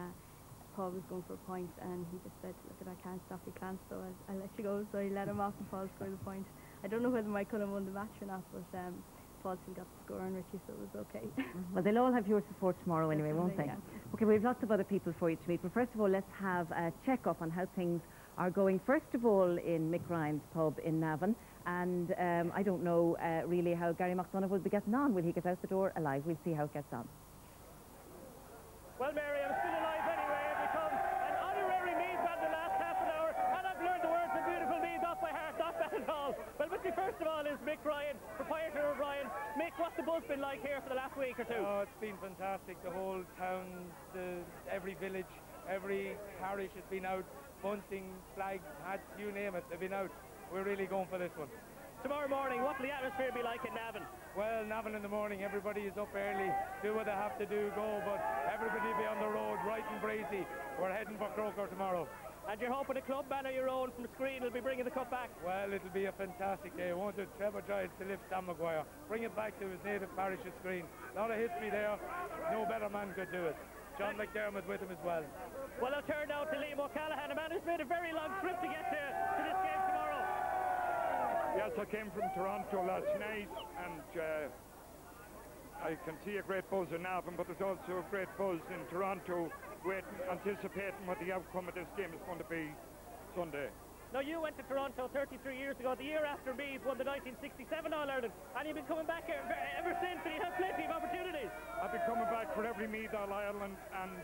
Paul was going for a point, and he just said, look, I can't stop you, Clance, so I'll let you go. So he let him off, and Paul scored the point. I don't know whether my Cullen won the match or not, but Paul still got the score on Richie, so it was okay. Well, they'll all have your support tomorrow anyway, won't they? Yeah. Okay, we have lots of other people for you to meet, but first of all, let's have a check-up on how things are going first of all in Mick Ryan's pub in Navan, and I don't know really how Gary McDonough will be getting on. Will he get out the door alive? We'll see how it gets on. Well, Mary, I'm still alive anyway. I've become an honorary Meath man the last half an hour, and I've learned the words of beautiful Meath off by heart, not bad at all. Well, with me first of all is Mick Ryan, proprietor of Ryan. Mick, what's the buzz been like here for the last week or two? Oh, it's been fantastic. The whole town, every village, every parish has been out, bunting, flags, hats, you name it, they've been out. We're really going for this one. Tomorrow morning, what will the atmosphere be like in Navan? Well, Navan in the morning, everybody is up early, do what they have to do, go, but everybody will be on the road, bright and breezy. We're heading for Croker tomorrow. And you're hoping a club man of your own from Screen will be bringing the cup back? Well, it'll be a fantastic day. Won't it? Trevor Giles to lift Sam Maguire. Bring it back to his native parish of Screen. A lot of history there. No better man could do it. John McDermott with him as well. Well, I'll turn now to Liam O'Callaghan, a man who's made a very long trip to get to this game tomorrow. Yes, I came from Toronto last night, and I can see a great buzz in Navan, but there's also a great buzz in Toronto, anticipating what the outcome of this game is going to be Sunday. Now, you went to Toronto 33 years ago, the year after Meath won the 1967 All-Ireland, and you've been coming back here ever since, and you have plenty of opportunities. I've been coming back for every Meath All-Ireland, and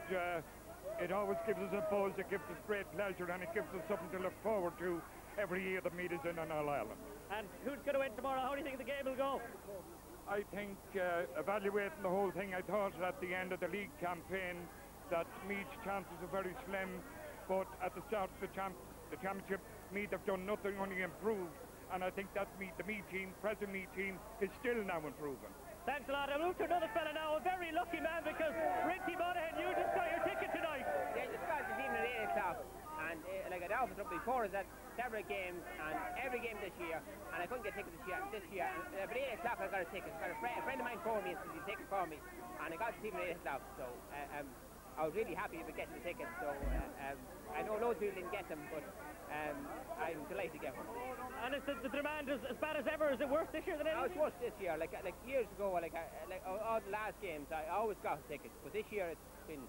it always gives us a buzz, it gives us great pleasure, and it gives us something to look forward to every year that Meath is in an All-Ireland. And who's going to win tomorrow? How do you think the game will go? I think, evaluating the whole thing, I thought at the end of the league campaign that Meath's chances are very slim, but at the start of the championship, Meath have done nothing, only improved, and I think that the Meath team, present Meath team, is still now improving. Thanks a lot. I'll move to another fella now, a very lucky man, because Richie Monaghan, you just got your ticket tonight. Yeah, just got this evening at 8 o'clock, and like I'd offered up before, is that several games, and every game this year, and I couldn't get tickets this year, and at 8 o'clock I got a ticket. Got a friend of mine phoned me and said he'd take it for me, and I got this evening at 8 o'clock, so I was really happy with getting the ticket, so I know loads of people didn't get them, but I'm delighted to get one. And is the demand as bad as ever? Is it worse this year than anything? No, it's worse this year. Like years ago, like all the last games, I always got tickets, but this year it's been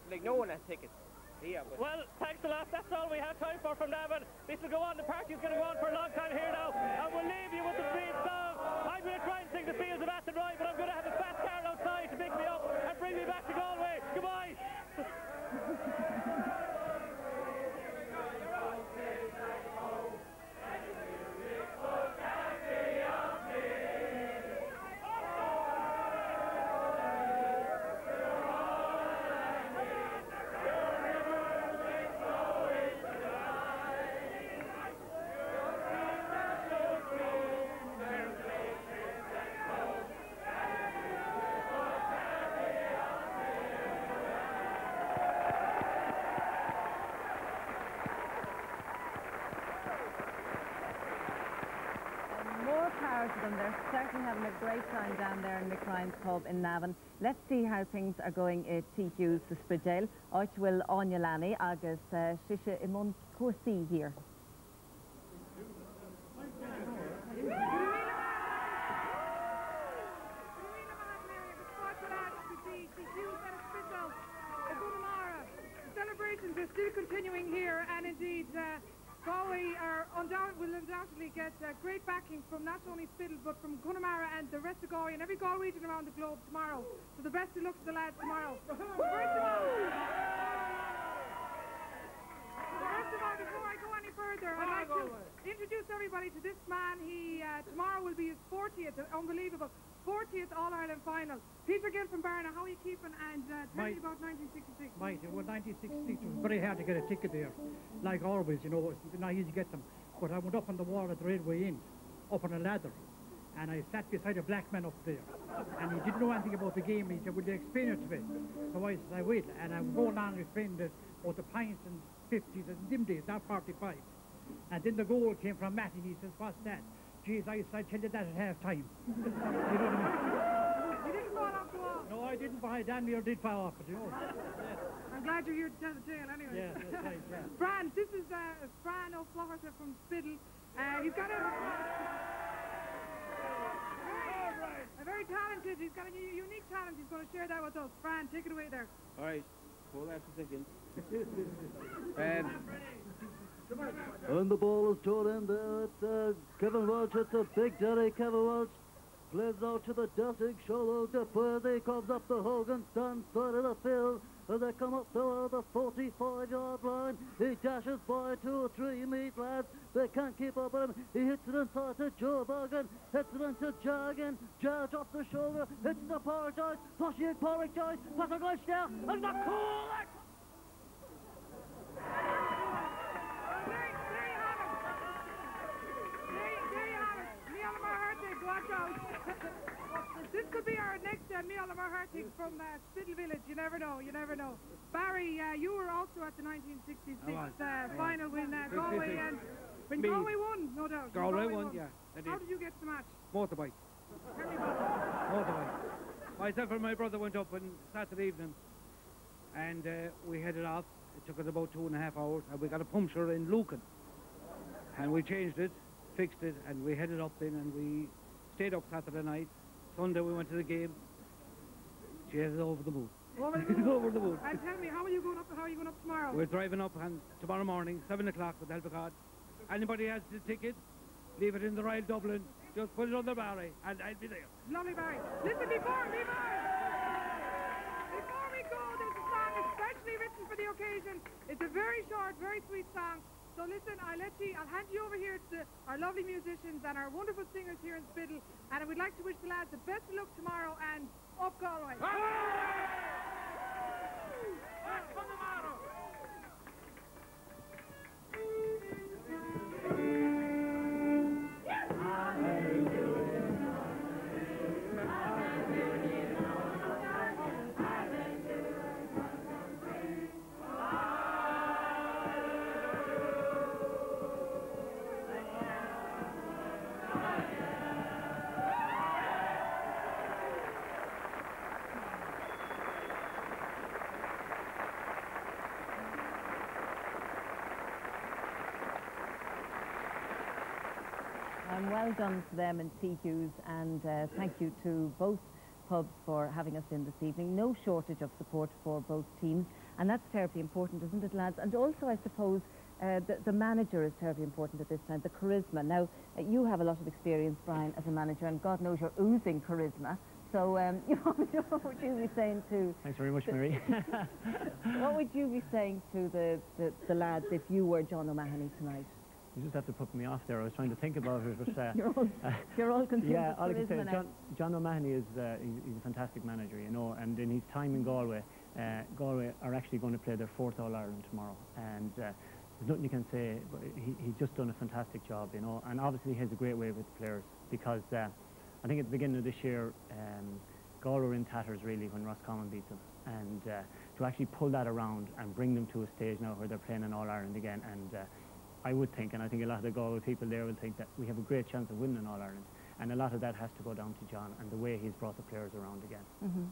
like no one has tickets here. But well, thanks a lot. That's all we have time for from Navan. This will go on. The party's going to go on for a long time here now, and we'll leave you with the Fields song. I'm going to try and sing the Fields of Athenry, but I'm going to have a fast car outside to pick me up and bring me back to Galway. Goodbye. They're certainly having a great time down there in Mick Ryan's pub in Navan. Let's see how things are going at T. Hughes, the Spridgale. Oich will Anya Lani, agus Shisha Imun Corsi here. Celebrations are still continuing here, and indeed Galway will undoubtedly get great backing from not only Spiddle but from Connemara and the rest of Galway and every Galwegian around the globe tomorrow. So the best of luck to the lads tomorrow. First of all, before I go any further, I'd like to introduce everybody to this man. He tomorrow will be his 40th, unbelievable, 40th All-Ireland final. Peter Gill from Barna, how are you keeping? And tell me about 1966. Mate, well, 1966 was very hard to get a ticket there. Like always, you know, it's not easy to get them. But I went up on the wall at the Railway Inn, up on a ladder, and I sat beside a black man up there. And he didn't know anything about the game. He said, will you explain it to me? So I said, I will. And I'm going on and explaining about the pints and 50s and dim days, not 45. And then the goal came from Matty. He says, what's that? Geez, I tell you that at half time. You know what I mean? You didn't fall off the wall? No, I didn't. Dan Muir did fall off it, you know. I'm glad you're here to tell the tale anyway. Yeah, that's right, yeah. Fran, this is Fran O'Flaherty from Spiddle. He's got a very talented, he's got a unique talent. He's going to share that with us. Fran, take it away there. All right, hold on for a second. And the ball is thrown in there at Kevin Welch. It's a big daddy, Kevin Welch. Plays out to the dashing shoulder. He comes up the Hogan stand side of the field. As they come up to the 45-yard line, he dashes by 2 or 3 Meath lads. They can't keep up with him. He hits it inside to Joe Bogan, hits it into Jargan. Jarge off the shoulder, hits the Porrick Joyce, pushing Porrick Joyce, Porrick Joyce down, and the cool! Watch out. This could be our next Miala Marhartig from Spittle Village. You never know, you never know. Barry, you were also at the 1966 final when Galway and when Galway won, no doubt. Galway won, yeah. How did you get to the match? Motorbike. Tell me about Motorbike. Myself and my brother went up on Saturday evening and we headed off. It took us about 2.5 hours and we got a puncture in Lucan. And we changed it, fixed it, and we headed up then and we stayed up Saturday night. Sunday we went to the game. She is over the moon. Over the moon. Over the moon. And tell me, how are you going up tomorrow? We're driving up and tomorrow morning, 7 o'clock with Elbacard. Anybody has the ticket, leave it in the Royal Dublin. Just put it on the Barry and I'll be there. Lovely, Barry. Listen, before we go, there's a song especially written for the occasion. It's a very short, very sweet song. So listen, I'll hand you over here to our lovely musicians and our wonderful singers here in Spittle, and I would like to wish the lads the best of luck tomorrow, and up Galway! And well done to them and T. Hughes, and thank you to both pubs for having us in this evening. No shortage of support for both teams, and that's terribly important, isn't it, lads? And also, I suppose, the manager is terribly important at this time, the charisma. Now, you have a lot of experience, Brian, as a manager, and God knows you're oozing charisma. So, what would you be saying to... Thanks very much, Mary. What would you be saying to the lads if you were John O'Mahony tonight? You just have to put me off there. I was trying to think about it, but... you're all consumed yeah, all I with can say charisma is John O'Mahony is he's a fantastic manager, you know, and in his time in Galway, Galway are actually going to play their 4th All-Ireland tomorrow, and there's nothing you can say, but he's just done a fantastic job, you know, and obviously he has a great way with the players, because I think at the beginning of this year, Galway were in tatters really when Roscommon beat them, and to actually pull that around and bring them to a stage now where they're playing in All-Ireland again, and I would think, and I think a lot of the Galway people there will think, that we have a great chance of winning All-Ireland, and a lot of that has to go down to John and the way he's brought the players around again. Mm-hmm.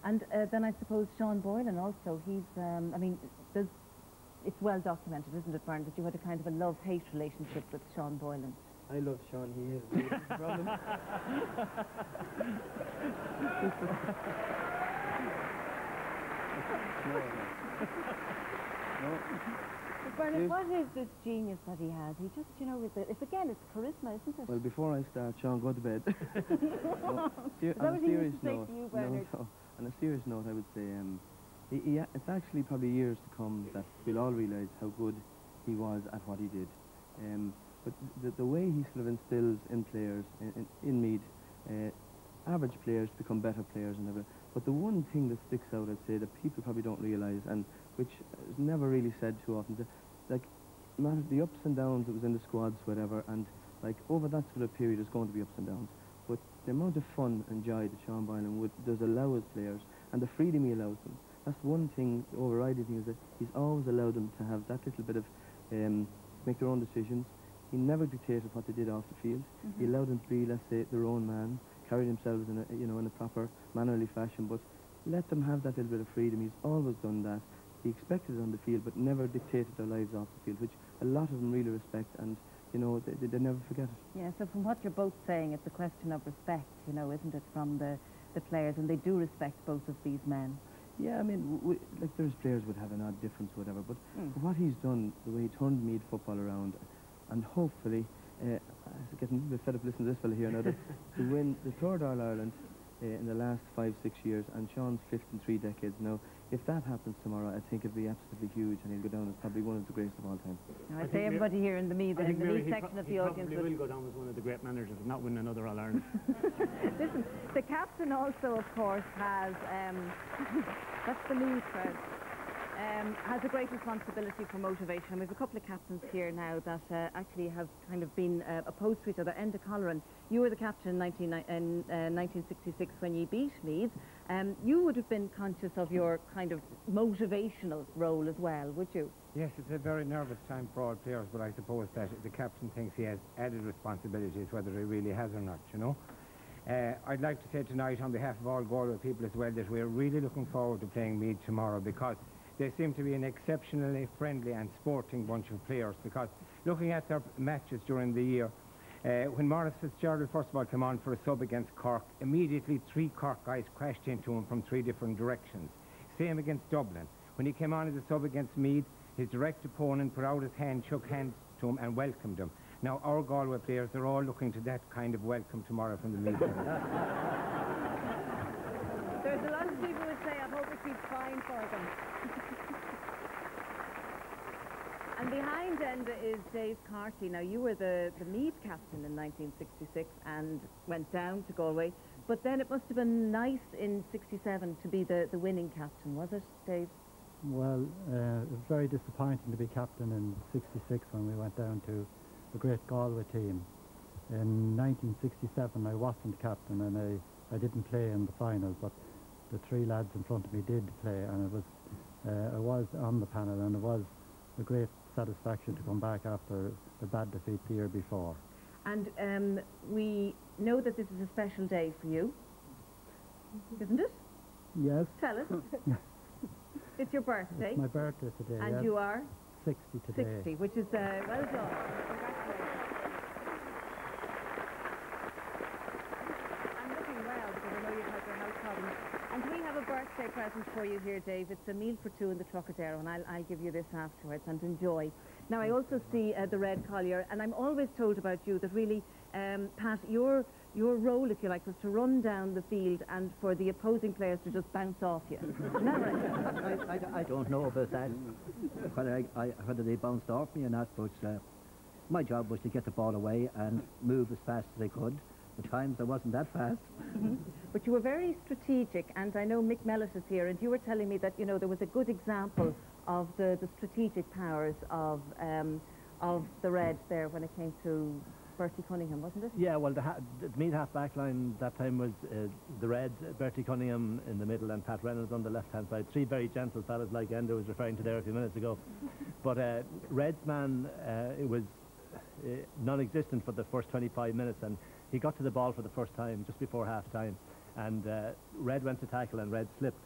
And then I suppose Sean Boylan also, he's, I mean, it's well documented, isn't it, Brian, that you had a kind of a love-hate relationship with Sean Boylan. I love Sean, he is the problem. No. Bernard, what is this genius that he has? He just, you know, it's again, it's charisma, isn't it? Well, before I start, Sean, go to bed. No, is that what he used to say to you, Bernard? No, on a serious note, I would say it's actually probably years to come that we'll all realise how good he was at what he did. But the way he sort of instills in players, in Meath, average players become better players and everything. But the one thing that sticks out, I'd say, that people probably don't realise, and which is never really said too often, like, the ups and downs that was in the squads, whatever, and like over that sort of period there's going to be ups and downs. But the amount of fun and joy that Sean Boylan does allow his players, and the freedom he allows them, that's one thing, the overriding thing, is that he's always allowed them to have that little bit of, make their own decisions. He never dictated what they did off the field. He allowed them to be, let's say, their own man, carry themselves in a, you know, in a proper, mannerly fashion, but let them have that little bit of freedom. He's always done that. He expected it on the field, but never dictated their lives off the field, which a lot of them really respect, and, you know, they never forget it. Yeah, so from what you're both saying, it's a question of respect, you know, isn't it, from the players, and they do respect both of these men. Yeah, I mean, like there's players would have an odd difference, or whatever, but for what he's done, the way he turned Meath football around, and hopefully, I'm getting a bit fed up listening to this fella here now, to win the third All-Ireland in the last 5-6 years, and Sean's fifth in 3 decades now. If that happens tomorrow, I think it'll be absolutely huge, and he'll go down as probably one of the greatest of all time. Now, I'd say everybody here in the Meath section of the audience will go down as one of the great managers, if not win another All-Ireland. Listen, the captain also, of course, has, that's the Meath crowd, has a great responsibility for motivation. We have a couple of captains here now that actually have kind of been opposed to each other. Enda Colleran, you were the captain in 1966 when you beat Meath. You would have been conscious of your kind of motivational role as well, would you? Yes, it's a very nervous time for all players, but I suppose that the captain thinks he has added responsibilities, whether he really has or not, you know. I'd like to say tonight on behalf of all Galway people as well that we're really looking forward to playing Meath tomorrow, because they seem to be an exceptionally friendly and sporting bunch of players, because looking at their matches during the year, when Maurice Fitzgerald first of all came on for a sub against Cork, immediately 3 Cork guys crashed into him from 3 different directions. Same against Dublin. When he came on as a sub against Meath, his direct opponent put out his hand, shook hands to him and welcomed him. Now our Galway players are all looking to that kind of welcome tomorrow from the Meath. There's a lot of people who say, I hope it keeps fine for them. And behind Enda is Dave Carty. Now, you were the Meath captain in 1966 and went down to Galway, but then it must have been nice in 67 to be the winning captain, was it, Dave? Well, it was very disappointing to be captain in 66 when we went down to the great Galway team. In 1967 I wasn't captain, and I didn't play in the final, but the 3 lads in front of me did play, and it was I was on the panel, and it was a great satisfaction to come back after the bad defeat the year before. And we know that this is a special day for you, isn't it? Yes. Tell us. It's your birthday. It's my birthday today. And yes. you are? 60 today. 60, which is well done. Congratulations. I'm looking well because I know you've had your house problems. And we have a birthday present for you here, Dave. It's a meal for 2 in the Trocadero, and I'll give you this afterwards, and enjoy. Now, I also see the red collier, and I'm always told about you that really, Pat, your role, if you like, was to run down the field and for the opposing players to just bounce off you. Isn't that right? I don't know about that, whether they bounced off me or not, but my job was to get the ball away and move as fast as I could. At times I wasn't that fast. But you were very strategic, and I know Mick Mellett is here, and you were telling me that, you know, there was a good example of the strategic powers of the Reds there when it came to Bertie Cunningham, wasn't it? Yeah, well, the Meath half-back line that time was the Reds, Bertie Cunningham in the middle and Pat Reynolds on the left-hand side. 3 very gentle fellas like Enda was referring to there a few minutes ago. But Reds man, it was non-existent for the first 25 minutes, and he got to the ball for the first time just before half-time, and Red went to tackle and Red slipped,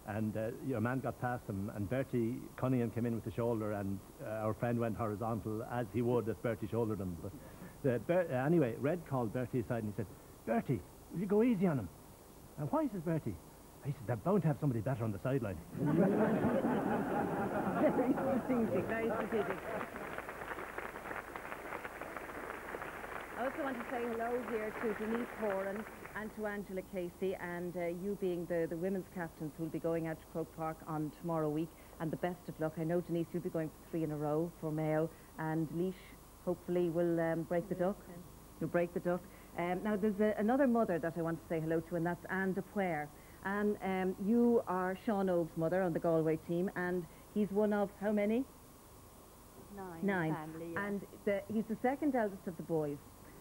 and your man got past him, and Bertie Cunningham came in with the shoulder, and our friend went horizontal, as he would if Bertie shouldered him. But anyway, Red called Bertie aside and he said, "Bertie, will you go easy on him?" And why, says Bertie? He said, "They're bound to have somebody better on the sideline." Very strategic, very strategic. I also want to say hello here to Denise Horan and to Angela Casey, and you being the women's captains who will be going out to Croke Park on tomorrow week, and the best of luck. I know, Denise, you'll be going for 3 in a row for Mayo, and Laois hopefully will break the duck. You'll break the duck. Now, there's another mother that I want to say hello to, and that's Anne DePuere. And you are Sean Ove's mother on the Galway team, and he's one of how many? 9. Family, yeah. And he's the second eldest of the boys.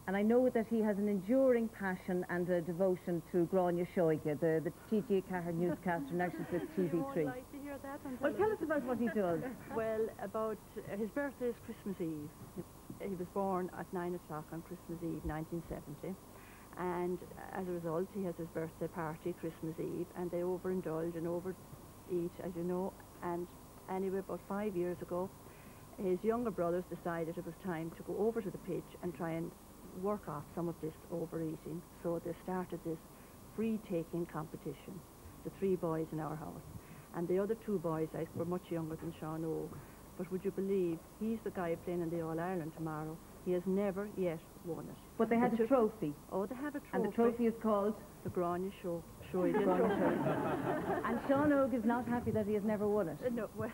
And I know that he has an enduring passion and a devotion to Grania Shoiga, the TG Cahir newscaster, and actually the TV3. You won't like to hear that. Well, tell us about what he does. Well, about his birthday is Christmas Eve. He was born at 9 o'clock on Christmas Eve, 1970. And as a result, he has his birthday party Christmas Eve, and they overindulge and overeat, as you know. And anyway, about 5 years ago, his younger brothers decided it was time to go over to the pitch and try and work off some of this overeating. So they started this free taking competition, the 3 boys in our house. And the other two boys, like, were much younger than Sean O. But would you believe, he's the guy playing in the All-Ireland tomorrow. He has never yet won it. But they had a trophy. Oh, they have a trophy. And the trophy is called? The Grania Show. The Grania Show. And Sean Og is not happy that he has never won it. No, well,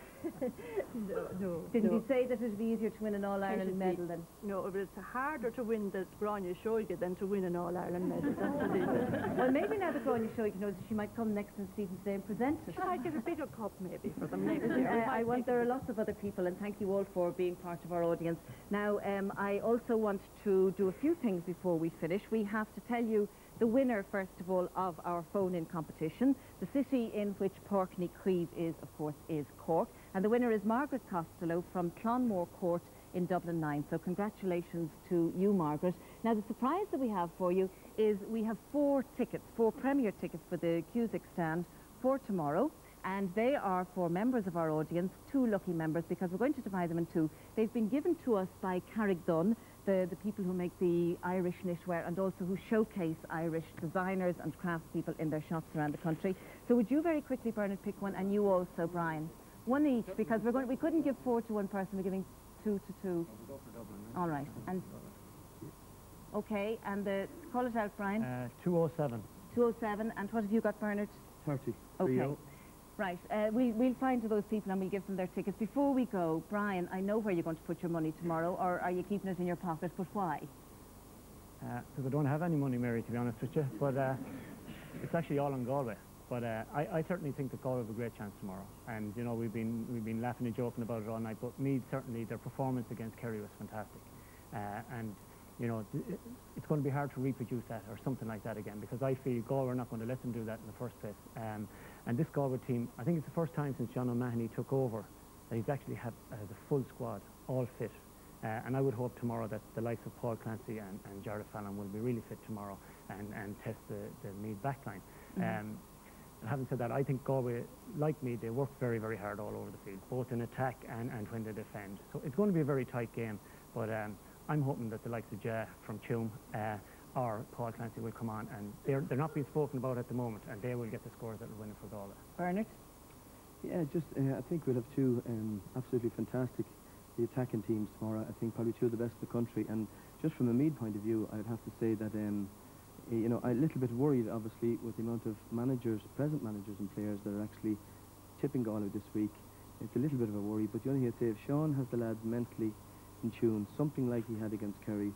no. Didn't he say that it would be easier to win an All-Ireland medal than? No, but it's harder to win the Grania Show than to win an All-Ireland medal. That's what it is. Well, maybe now the Grania Show, you know, she might come next to Stephen's Day and present it. I'd get a bigger cup maybe for them next year. There are lots of other people, and thank you all for being part of our audience. Now, I also want to do a few things before we finish. We have to tell you the winner, first of all, of our phone-in competition. The city in which Páirc Ní Chaoimh is, of course, is Cork. And the winner is Margaret Costello from Clonmore Court in Dublin 9. So congratulations to you, Margaret. Now, the surprise that we have for you is we have 4 Premier tickets for the Cusack stand for tomorrow. And they are for members of our audience, 2 lucky members, because we're going to divide them in 2. They've been given to us by Carrick-Dunn, the people who make the Irish knitwear and also who showcase Irish designers and craftspeople in their shops around the country. So would you very quickly, Bernard, pick one, and you also, Brian? One each, because we couldn't give 4 to one person, we're giving 2 to 2. All right. And okay, and call it out, Brian. 207. 207, and what have you got, Bernard? 30. Okay. Right, we'll find those people and we'll give them their tickets. Before we go, Brian, I know where you're going to put your money tomorrow, or are you keeping it in your pocket, but why? Because I don't have any money, Mary, to be honest with you, but it's actually all on Galway. But I certainly think that Galway have a great chance tomorrow. And, you know, we've been laughing and joking about it all night, but Meath, certainly, their performance against Kerry was fantastic. And, you know, it's going to be hard to reproduce that or something like that again, because I feel Galway are not going to let them do that in the first place. And this Galway team, I think it's the first time since John O'Mahony took over that he's actually had the full squad, all fit. And I would hope tomorrow that the likes of Paul Clancy and Jared Fallon will be really fit tomorrow and test the Meath backline. And having said that, I think Galway, like Meath, they work very, very hard all over the field, both in attack and when they defend. So it's going to be a very tight game, but I'm hoping that the likes of Jay from Tuam or Paul Clancy will come on, and they're not being spoken about at the moment, and they will get the scores that will win it for Galway. Bernard? Yeah, just I think we'll have 2 absolutely fantastic attacking teams tomorrow. I think probably 2 of the best in the country, and just from a Meath point of view, I'd have to say that you know, I'm a little bit worried, obviously, with the amount of present managers and players that are actually tipping Galway this week. It's a little bit of a worry, but the only thing I'd say, if Sean has the lads mentally in tune, something like he had against Kerry,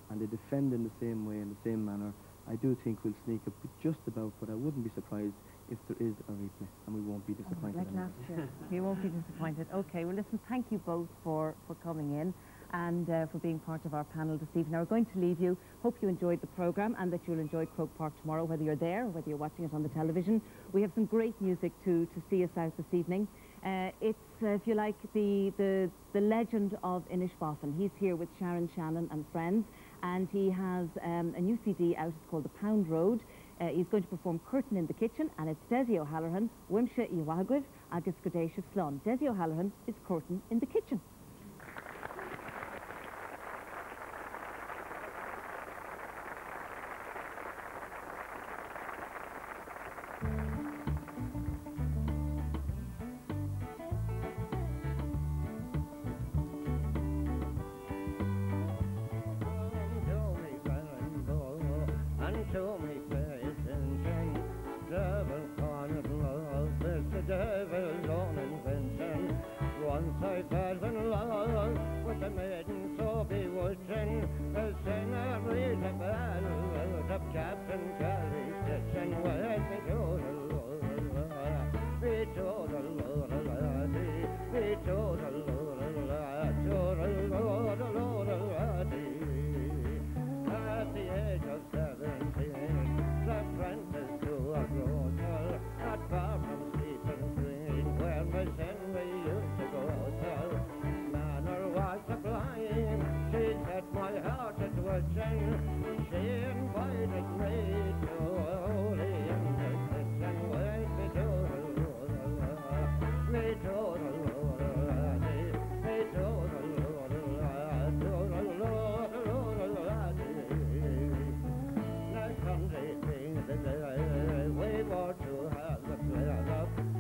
and they defend in the same way, in the same manner, I do think we'll sneak up just about, but I wouldn't be surprised if there is a replay, and we won't be disappointed. Like last year. You won't be disappointed. Okay, well listen, thank you both for coming in and for being part of our panel this evening. Now we're going to leave you. Hope you enjoyed the programme and that you'll enjoy Croke Park tomorrow, whether you're there or whether you're watching it on the television. We have some great music to see us out this evening. It's, if you like, the legend of Inishbofin. He's here with Sharon Shannon and friends, and he has a new CD out. It's called The Pound Road. He's going to perform Curtain in the Kitchen, and it's Desi O'Halloran, Wimsha Iwagriv, Agus Godesha Flon. Desi O'Halloran is Curtain in the Kitchen.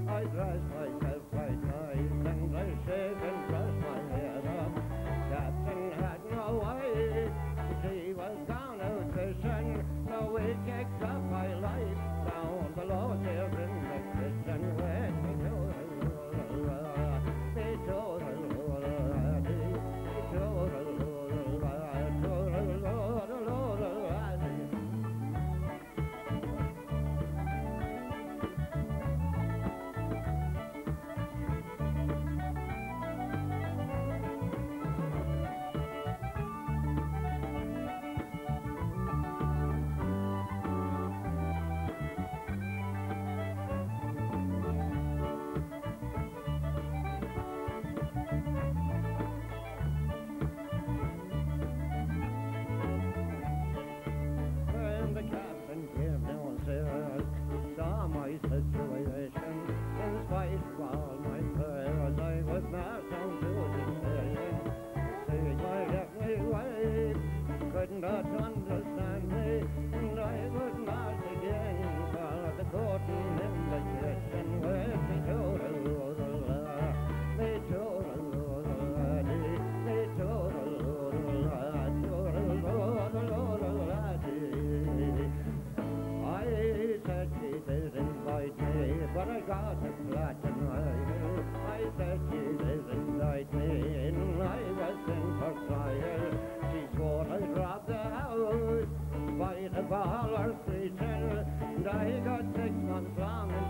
I rise my understand me, and I would march again for the courting in the kitchen with me toodle-oodle-la, me toodle-oodle-la-dee, me toodle-oodle-la, toodle-oodle-oodle-la-dee. I said she did invite me, but I got a flat in my hill. I said she did invite me, and I was in for trial. She swore I'd rob the house by the ball or 3 till, and I got 6 months long in